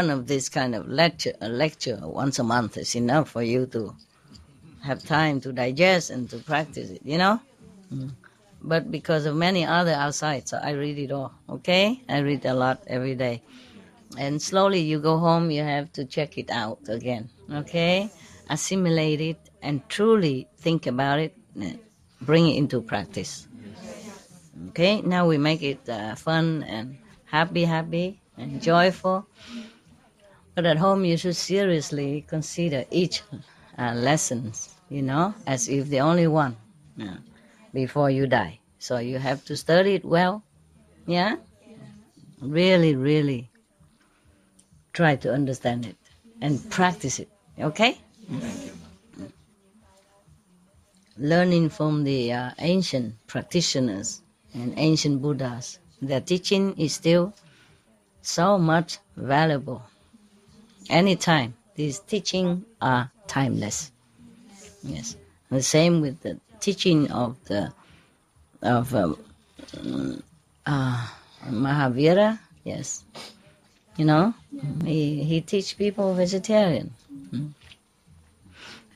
of this kind of lecture. A lecture once a month is enough for you to have time to digest and to practice it, you know? But because of many other outside, so I read it all, okay? I read a lot every day. And slowly you go home, you have to check it out again, okay? Assimilate it and truly think about it, bring it into practice. Okay, now we make it fun and happy and joyful. But at home you should seriously consider each lesson, you know, as if the only one before you die. So you have to study it well, yeah? Really, really try to understand it and practice it, okay? Learning from the ancient practitioners and ancient Buddhas, their teaching is still so much valuable. Anytime, these teachings are timeless. Yes, the same with the teaching of Mahavira. Yes, you know, he teach people vegetarian,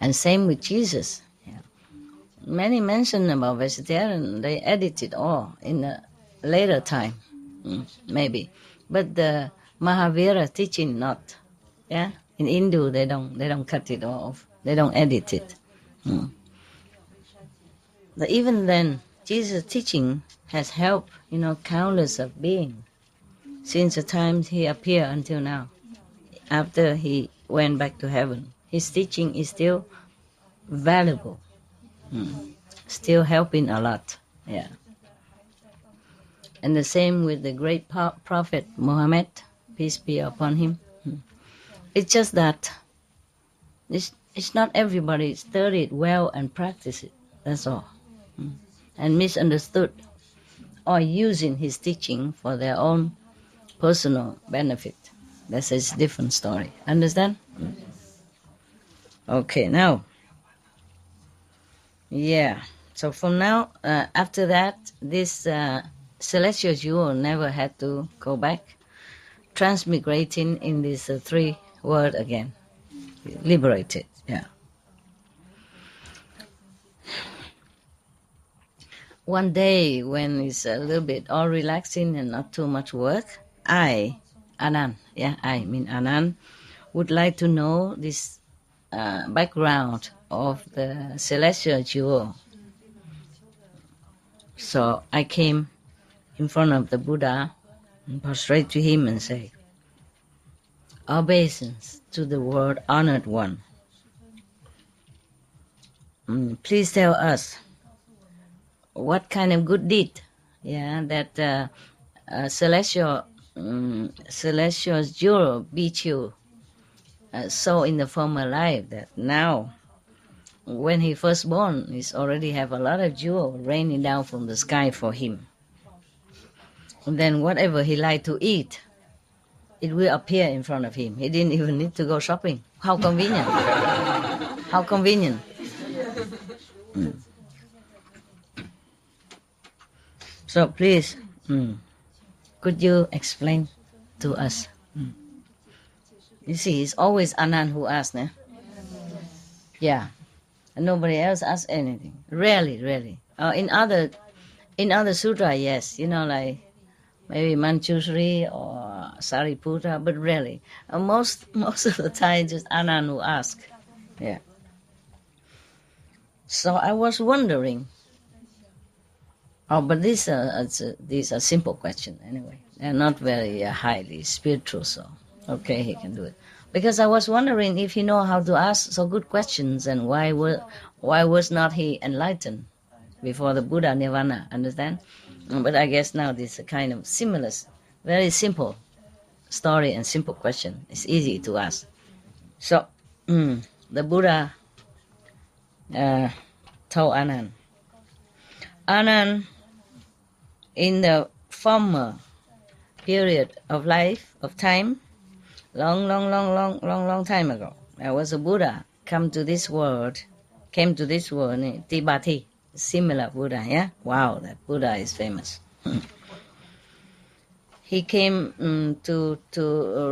and same with Jesus. Yeah. Many mention about vegetarian. They edit it all in a later time, maybe, but the Mahavira teaching not. Yeah, in Hindu they don't cut it off. They don't edit it. But even then, Jesus' teaching has helped, you know, countless of beings since the time he appeared until now. After he went back to heaven, his teaching is still valuable, still helping a lot. Yeah. And the same with the great prophet Muhammad, peace be upon him. It's just that it's not everybody study it well and practice it. That's all. And misunderstood or using his teaching for their own personal benefit. That's a different story. Understand? Okay, now. Yeah. So from now, after that, this celestial jewel never had to go back, transmigrating in this three world again. Liberated, yeah. One day when it's a little bit all relaxing and not too much work, Anand, would like to know this background of the celestial jewel. So I came in front of the Buddha and prostrate to him and say, obeisance to the world honored one. Please tell us what kind of good deed, that celestial celestial jewel Bichu saw in the former life that now, when he first born, he's already have a lot of jewel raining down from the sky for him. And then whatever he liked to eat, it will appear in front of him. He didn't even need to go shopping. How convenient. How convenient. So please, could you explain to us? You see, it's always Anand who asks, né? Yeah. And nobody else asks anything. Rarely. In other sutra, yes, like maybe Manjushri or Sariputta, but rarely. Most of the time, just Anand who asks. Yeah. So I was wondering. But these are simple questions anyway. They're not very highly spiritual, so okay, he can do it. Because I was wondering if he know how to ask so good questions, and why was not he enlightened before the Buddha Nirvana? Understand? But I guess now this is a kind of similar, very simple story and simple question. It's easy to ask. So the Buddha told Anand, in the former period of life, of time, long time ago, there was a Buddha came to this world, Tibati, similar Buddha, yeah? Wow, that Buddha is famous. He came to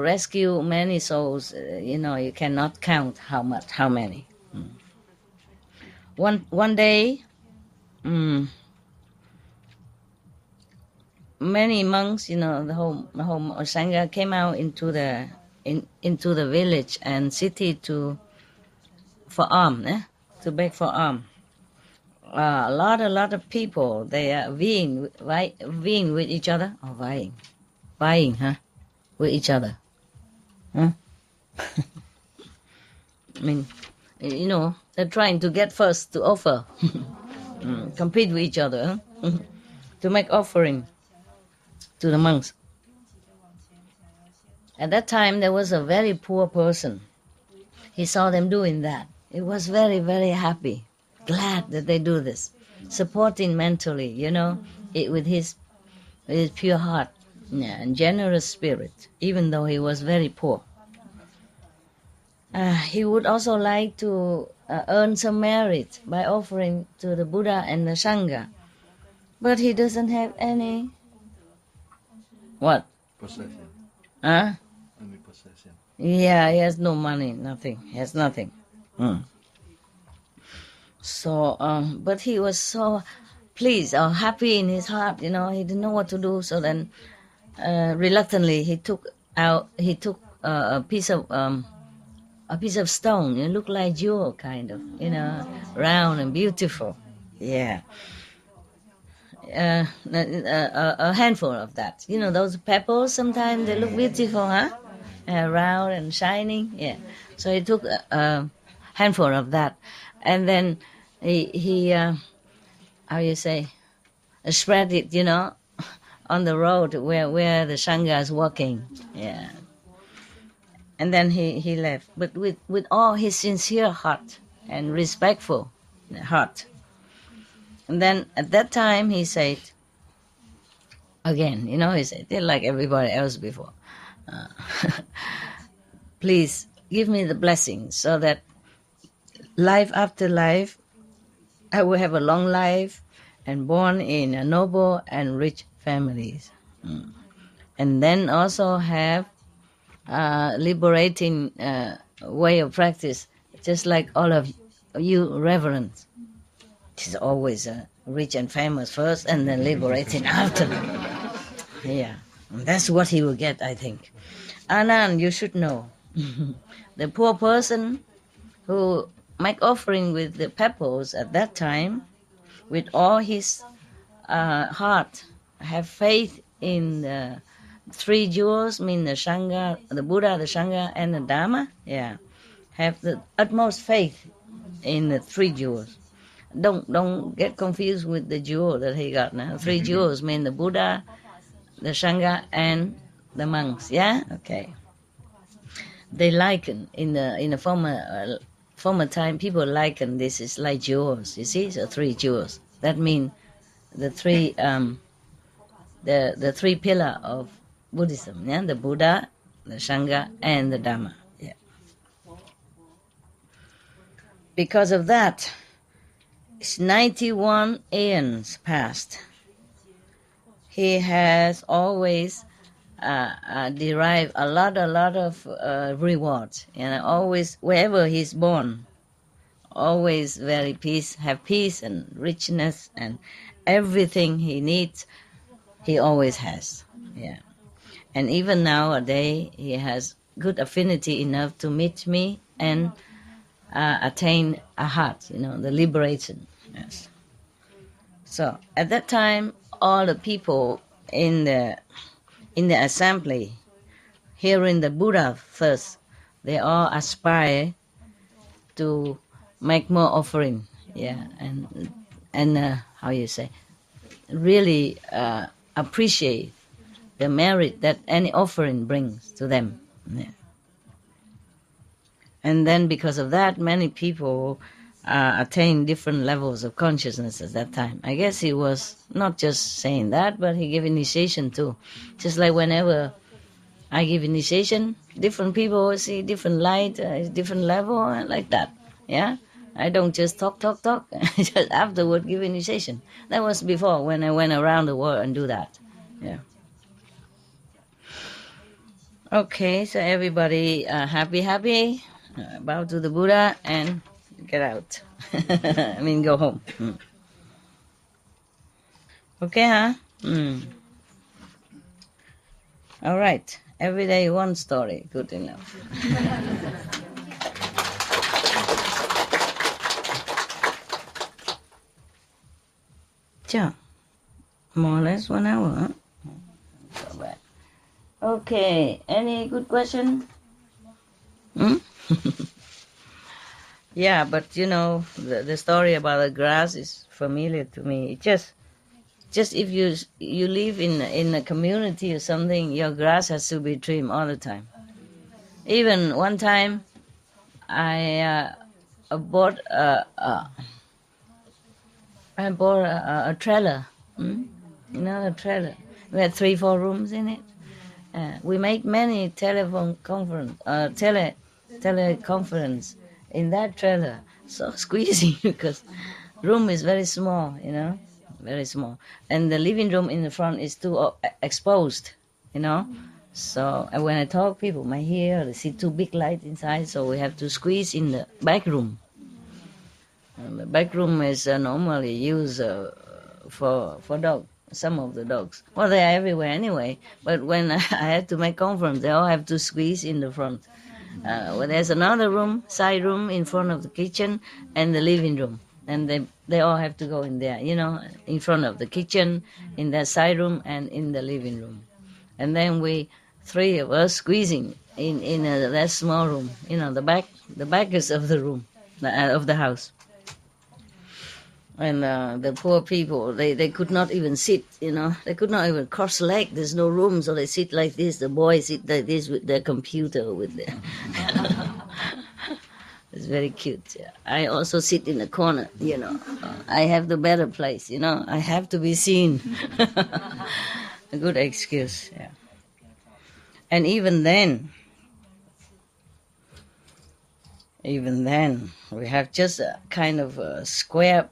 rescue many souls. You cannot count how many. One day, many monks, the whole sangha came out into the village and city for alms, to beg for alms. A lot of people, they are vying with each other, or vying, with each other, huh? I mean, they're trying to get first to offer, compete with each other, to make offering to the monks. At that time, there was a very poor person. He saw them doing that. He was very, very happy, glad that they do this, supporting mentally, with his pure heart, and generous spirit, even though he was very poor. He would also like to earn some merit by offering to the Buddha and the Sangha, but he doesn't have any. What? Possession. Huh? Any possession. Yeah, he has no money, nothing. He has nothing. So, but he was so pleased or happy in his heart, he didn't know what to do. So then, reluctantly, he took a piece of stone. It looked like jewel, kind of, round and beautiful. Yeah. A handful of that. Those pebbles, sometimes they look beautiful, huh? Round and shining. Yeah. So he took a handful of that, and then he how you say, spread it, on the road where the Sangha is walking. Yeah. And then he left, but with all his sincere heart and respectful heart. And then at that time he said, again, he said, like everybody else before, please give me the blessing so that life after life I will have a long life and born in a noble and rich families. And then also have liberating way of practice, just like all of you reverends. It's always rich and famous first, and then liberating after. Yeah, and that's what he will get, I think. Anand, you should know, the poor person who make offering with the pebbles at that time, with all his heart, have faith in the three jewels, mean the Sangha, the Buddha, the Sangha, and the Dharma. Yeah, have the utmost faith in the three jewels. Don't get confused with the jewel that he got now. Three jewels mean the Buddha, the Sangha, and The monks, yeah? Okay. They liken, in the former time, people liken this is like jewels, you see? So 3 jewels. That means the three the three pillar of Buddhism, yeah? The Buddha, the Sangha, and the Dhamma. Yeah. Because of that, it's 91 aeons past. He has always derived a lot of rewards, and always wherever he's born, always very have peace and richness, and everything he needs, he always has. Yeah, and even nowadays, he has good affinity enough to meet me and attain a heart, the liberation. Yes. So at that time, all the people in the assembly, hearing the Buddha first, they all aspire to make more offering, yeah, and how you say, really appreciate the merit that any offering brings to them. Yeah. And then because of that, many people attain different levels of consciousness at that time. I guess he was not just saying that, but he gave initiation too. Just like whenever I give initiation, different people see different light, different level, like that. Yeah, I don't just talk. Just afterward give initiation. That was before, when I went around the world and do that. Yeah. Okay, so everybody happy. Bow to the Buddha and get out. I mean, go home. Okay, huh? All right. Every day one story. Good enough. Sure. More or less 1 hour, huh? So bad. Okay. Any good question? Yeah, but the story about the grass is familiar to me. Just if you live in a community or something, your grass has to be trimmed all the time. Even one time, I bought a trailer. A trailer. We had 3-4 rooms in it. We made many teleconference in that trailer. So squeezy because room is very small, very small. And the living room in the front is too exposed, So when I talk, people might hear, they see too big light inside, so we have to squeeze in the back room. And the back room is normally used for dogs. Some of the dogs. Well, they are everywhere anyway, but when I had to make conference, they all have to squeeze in the front. Well, there's another room, side room in front of the kitchen and the living room. And they all have to go in there, in front of the kitchen, in that side room and in the living room. And then we, 3 of us, squeezing in that small room, the back is of the room, of the house. And the poor people, they could not even sit, They could not even cross leg. There's no room, so they sit like this. The boys sit like this with their computer, with their... It's very cute. Yeah. I also sit in the corner, I have the better place, I have to be seen. A good excuse, yeah. And even then, we have just a kind of a square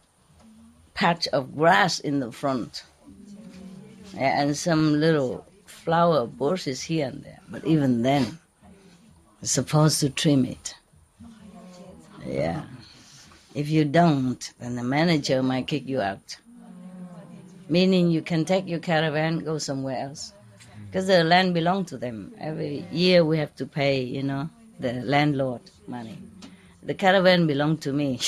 patch of grass in the front, and some little flower bushes here and there. But even then, we're supposed to trim it. Yeah. If you don't, then the manager might kick you out. Meaning you can take your caravan, go somewhere else. Because the land belongs to them. Every year we have to pay, the landlord money. The caravan belongs to me,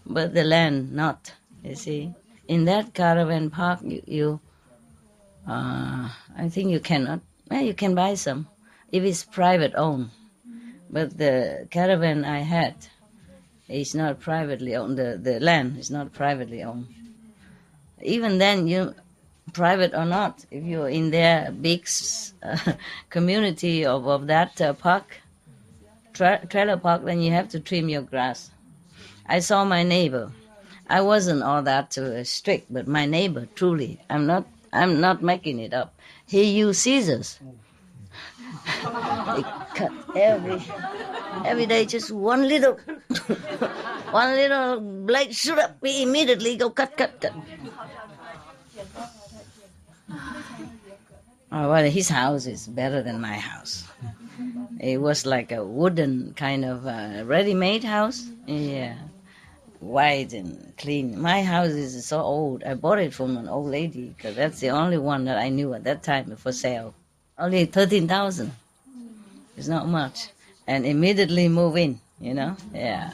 but the land not. You see, in that caravan park, I think you cannot. Well, you can buy some if it's private owned. But the caravan I had is not privately owned. The land is not privately owned. Even then, private or not, if you're in their big community of that park, trailer park, then you have to trim your grass. I saw my neighbor. I wasn't all that strict, but my neighbor, truly, I'm not making it up. He used scissors. He cut every day, just one little one little blade shoot up. He immediately go cut. Oh, well, his house is better than my house. It was like a wooden kind of ready-made house. Yeah, white and clean. My house is so old. I bought it from an old lady because that's the only one that I knew at that time for sale. Only 13,000. It's not much. And immediately move in, Yeah.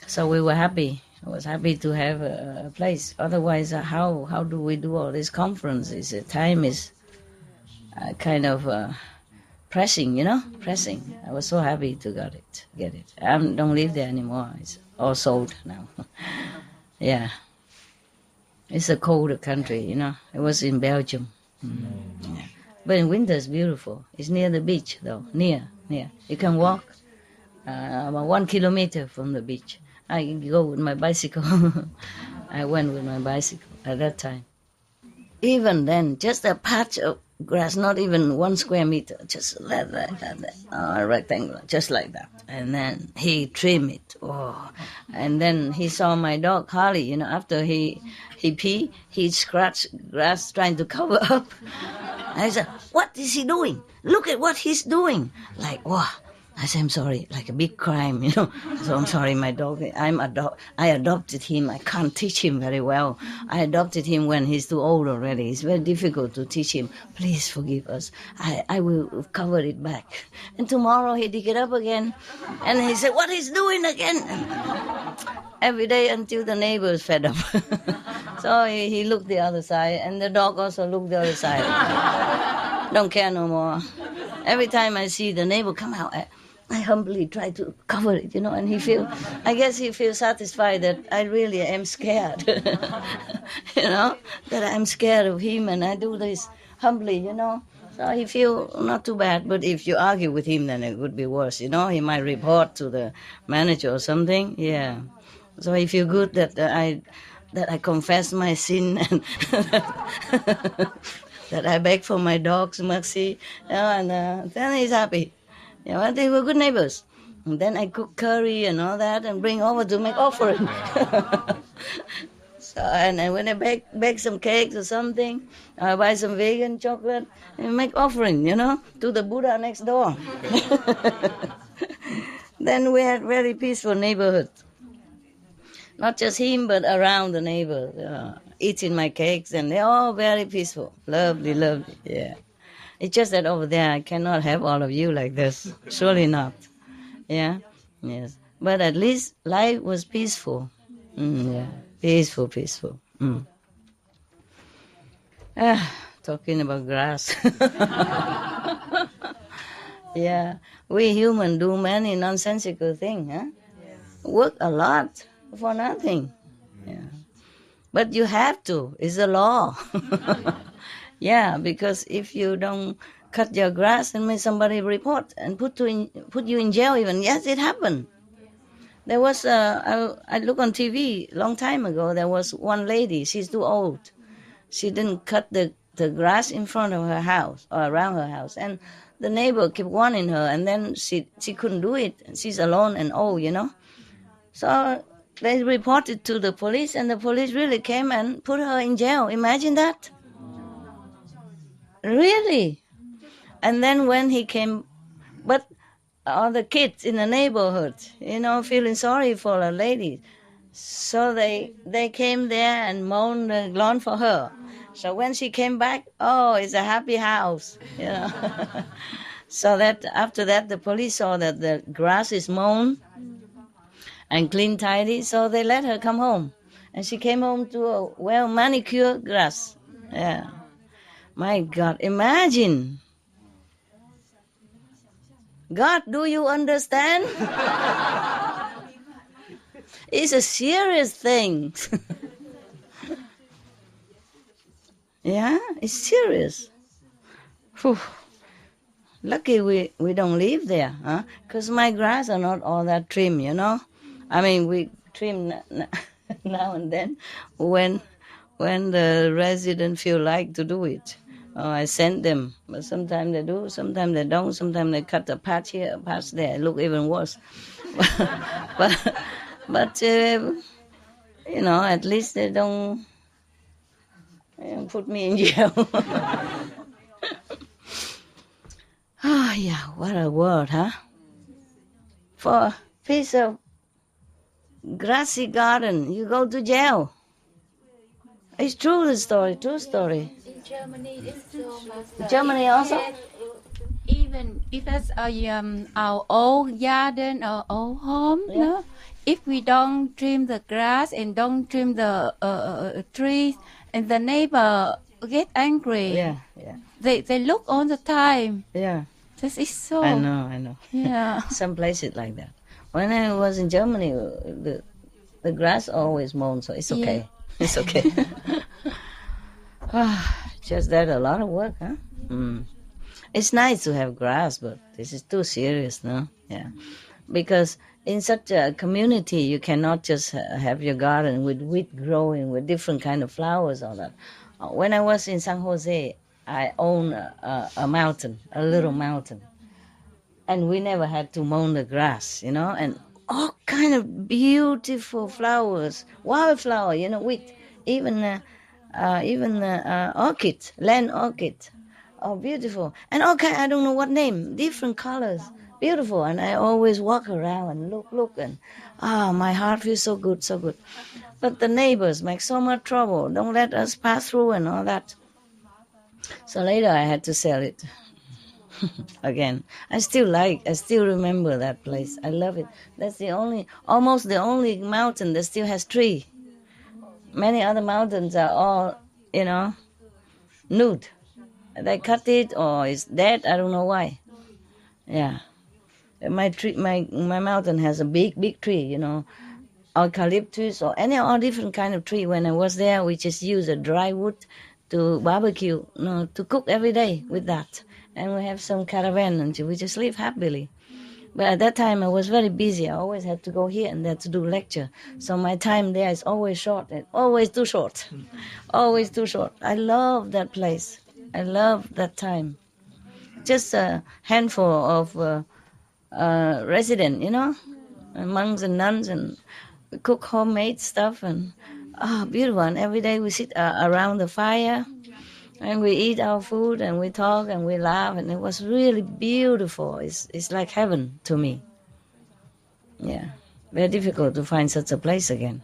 So we were happy. I was happy to have a place. Otherwise, how do we do all these conferences? The time is kind of pressing, pressing. I was so happy to get it. I don't live there anymore. It's all sold now. Yeah. It's a colder country, It was in Belgium. Yeah. But in winter it's beautiful. It's near the beach, though. Near. You can walk about 1 kilometer from the beach. I go with my bicycle. I went with my bicycle at that time. Even then, just a patch of grass, not even 1 square meter, just like that, a rectangle, just like that. And then he trimmed it. Oh, and then he saw my dog Harley. After he pee, he scratched grass trying to cover up. I said, "What is he doing? Look at what he's doing!" Like, wow. I said, "I'm sorry," like a big crime, So I'm sorry, my dog. I adopted him. I can't teach him very well. I adopted him when he's too old already. It's very difficult to teach him. Please forgive us. I will cover it back. And tomorrow he dig it up again. And he said, "What he's doing again?" Every day until the neighbors fed up. So he looked the other side, and the dog also looked the other side. Don't care no more. Every time I see the neighbor come out, I humbly try to cover it, and I guess he feels satisfied that I really am scared, that I'm scared of him, and I do this humbly, So he feel not too bad, but if you argue with him, then it would be worse, He might report to the manager or something, yeah. So he feel good that I confess my sin and that I beg for my dog's mercy, and then he's happy. They were good neighbors. And then I cook curry and all that and bring over to make offering. So, and when I bake some cakes or something, I buy some vegan chocolate and make offering, to the Buddha next door. Then we had very peaceful neighborhood. Not just him, but around the neighbors, eating my cakes, and they're all very peaceful. Lovely, yeah. It's just that over there I cannot have all of you like this. Surely not. Yeah? Yes. But at least life was peaceful. Yeah. Peaceful. Talking about grass. Yeah. We humans do many nonsensical things, huh? Yes. Work a lot for nothing. Yeah. But you have to. It's a law. Yeah, because if you don't cut your grass, and may somebody report and put you in jail even. Yes, it happened. There was I look on TV long time ago. There was one lady. She's too old. She didn't cut the grass in front of her house or around her house, and the neighbor kept warning her, and then she couldn't do it. She's alone and old, So they reported to the police, and the police really came and put her in jail. Imagine that. Really? And then when he came, but all the kids in the neighborhood, feeling sorry for the lady. So they came there and mowed the lawn for her. So when she came back, it's a happy house, So that after that, the police saw that the grass is mown and clean, tidy, so they let her come home. And she came home to a well-manicured grass. Yeah. My God, imagine. God, do you understand? It's a serious thing. Yeah, it's serious. Whew. Lucky we don't live there, huh? Because my grass are not all that trim, you know. I mean, we trim now and then when the resident feel like to do it. Oh, I send them, but sometimes they do, sometimes they don't. Sometimes they cut a patch here, a patch there. It look even worse. but you know, at least they don't put me in jail. Ah, yeah, what a word, huh? For a piece of grassy garden, you go to jail. It's true, the story, true story. In Germany, it's so much. Germany also? Even if it's our old garden or old home, Yeah. no? If we don't trim the grass and don't trim the trees, and the neighbor get angry. Yeah, yeah, They look all the time. yeah. This is so. I know. Yeah. Some places like that. When I was in Germany, the grass always mown, so it's okay. Yeah. It's okay. Just that a lot of work, huh? Mm. It's nice to have grass, but this is too serious, no? Yeah. Because in such a community, you cannot just have your garden with wheat growing, with different kind of flowers, all that. When I was in San Jose, I own a mountain, a little mountain. And we never had to mow the grass, you know, and all kind of beautiful flowers, wildflower, you know, wheat, even orchid, land orchid. Oh, beautiful. And okay, I don't know what name, different colors, beautiful. And I always walk around and look, and my heart feels so good, so good. But the neighbors make so much trouble, don't let us pass through and all that. So later I had to sell it again. I still remember that place. I love it. That's almost the only mountain that still has tree. Many other mountains are all, you know, nude. They cut it or it's dead. I don't know why. Yeah, my mountain has a big tree. You know, eucalyptus or all different kind of tree. When I was there, we just use a dry wood to barbecue, you know, to cook every day with that. And we have some caravan and we just live happily. But at that time I was very busy. I always had to go here and there to do lecture. So my time there is always short, and always too short. Always too short. I love that place. I love that time. Just a handful of residents, you know, monks and nuns, and we cook homemade stuff, and beautiful. And every day we sit around the fire and we eat our food and we talk and we laugh, and it was really beautiful. It's like heaven to me. Yeah, very difficult to find such a place again.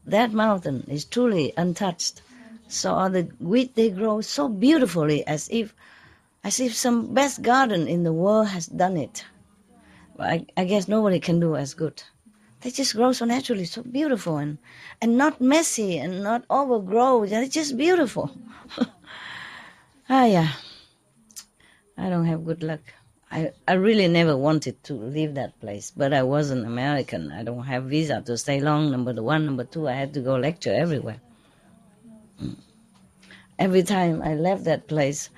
That mountain is truly untouched. So all the wheat, they grow so beautifully, as if some best garden in the world has done it. I guess nobody can do as good. They just grow so naturally, so beautiful, and not messy and not overgrown. They're just beautiful. Yeah. I don't have good luck. I really never wanted to leave that place, but I was an American. I don't have visa to stay long, number one. Number two, I had to go lecture everywhere. Every time I left that place,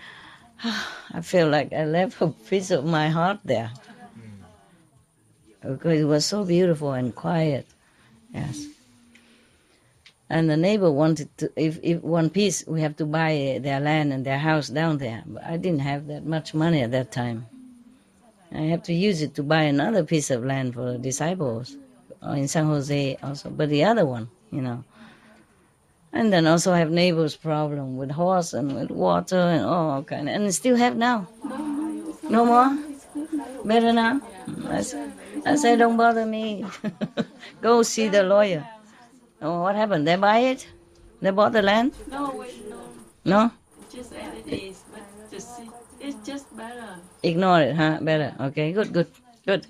I feel like I left a piece of my heart there. Because it was so beautiful and quiet. Yes. And the neighbor wanted to, if one piece, we have to buy their land and their house down there. But I didn't have that much money at that time. I had to use it to buy another piece of land for the disciples in San Jose also, but the other one, you know. And then also have neighbors' problem with horse and with water and all kind of, and still have now. No more? Better now? I say, don't bother me. Go see the lawyer. Oh, what happened? They buy it? They bought the land? No, wait, no. No? Just as it is, but it's just better. Ignore it, huh? Better. Okay, good.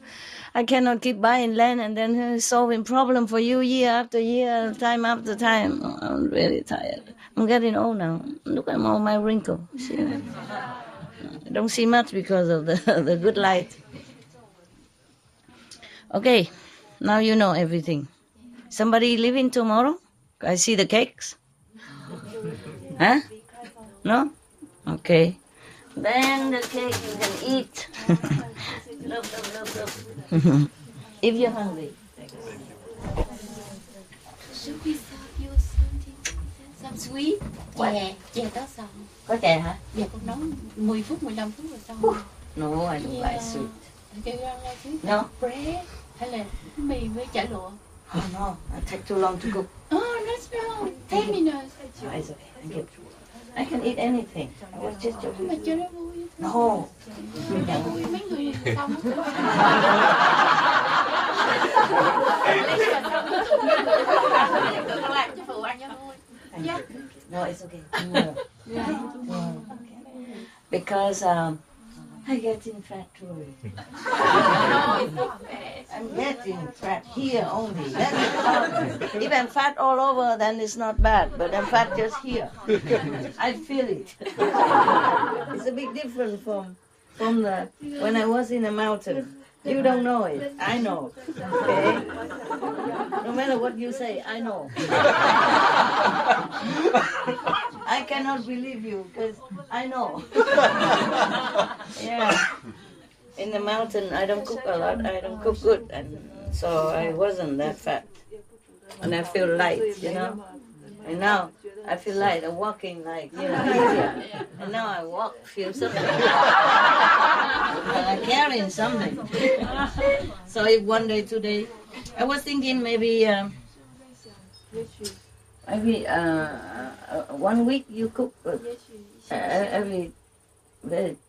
I cannot keep buying land and then solving problem for you year after year, time after time. Oh, I'm really tired. I'm getting old now. Look at all my wrinkles. See? I don't see much because of the good light. Okay, now you know everything. Somebody leaving tomorrow? I see the cakes. Huh? No? Okay. Then the cake you can eat. Look. If you're hungry. Should we serve you something? Some sweet? Chè đó xong. Có chè hả? Dạ con nấu 10 phút, 15 phút rồi xong. No, I don't like sweet. Do you don't like sweet? No? Bread hay là mì với chả lụa? Oh no, it take too long to cook. Oh, that's wrong. 10 minutes. No, it's okay. I can eat anything. I was just joking. Mà chưa nó vui. No. Dạ vui mấy người xong. Con làm cho phụ ăn cho vui. Yeah. No, it's okay. Tomorrow. Because I getting fat too. No, it's not bad. I'm getting fat here only. That's the problem. If I'm fat all over, then it's not bad. But I'm fat just here. I feel it. It's a big difference from the when I was in the mountain. You don't know it. I know. Okay? No matter what you say, I know. I cannot believe you because I know. Yeah. In the mountain, I don't cook a lot. I don't cook good, and so I wasn't that fat. And I feel light, you know. And now I feel light. I'm walking like, easier. And now I walk, feel something. I'm carrying something. So if one day today, I was thinking maybe 1 week you cook, but every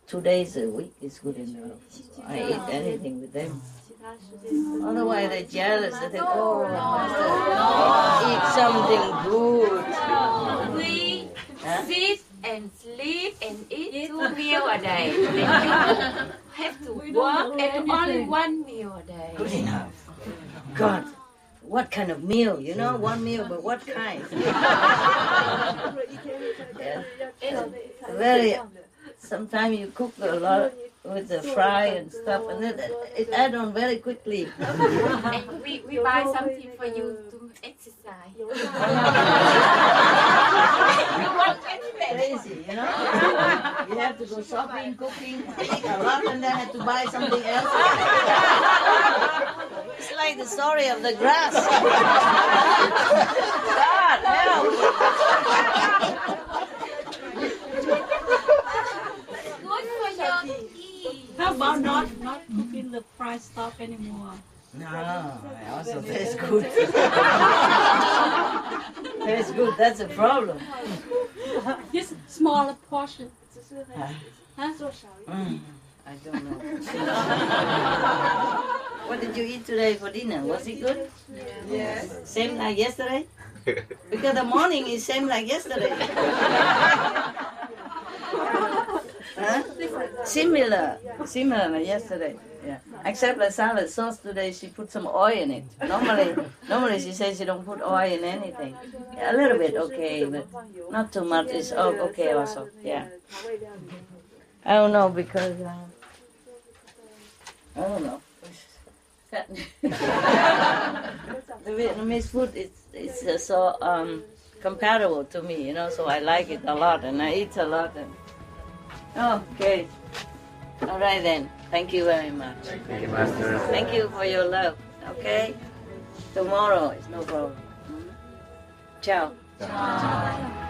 2 days a week is good enough. So I eat anything with them. Otherwise they're jealous. They think, oh, eat something good. We Huh? sit and sleep and eat 2 meals a day. And you have to work at only 1 meal a day. Good enough. God, what kind of meal? You know, 1 meal, but what kind? Yeah. Very. Sometimes you cook a lot with the fry and stuff, and then it add on very quickly. And we buy something for you to exercise. You want Crazy, you know. You have to go shopping, cooking, eat a lot, and then have to buy something else. It's like the story of the grass. God help! good for your kidney. How about not cooking the fried stuff anymore? No, also tastes good. Tastes good, that's a problem. Just smaller portion. I don't know. What did you eat today for dinner? Was it good? Yes. Same like yesterday? Because the morning is same like yesterday. Huh? Similar like yesterday. Yeah. Except the salad sauce today, she put some oil in it. Normally she says she don't put oil in anything. Yeah, a little bit okay, but not too much. It's okay also. Yeah. I don't know because I don't know. The Vietnamese food is so compatible to me, you know. So I like it a lot, and I eat a lot. Okay. All right then. Thank you very much. Thank you, Master. Thank you for your love. Okay. Tomorrow is no problem. Ciao. Ciao.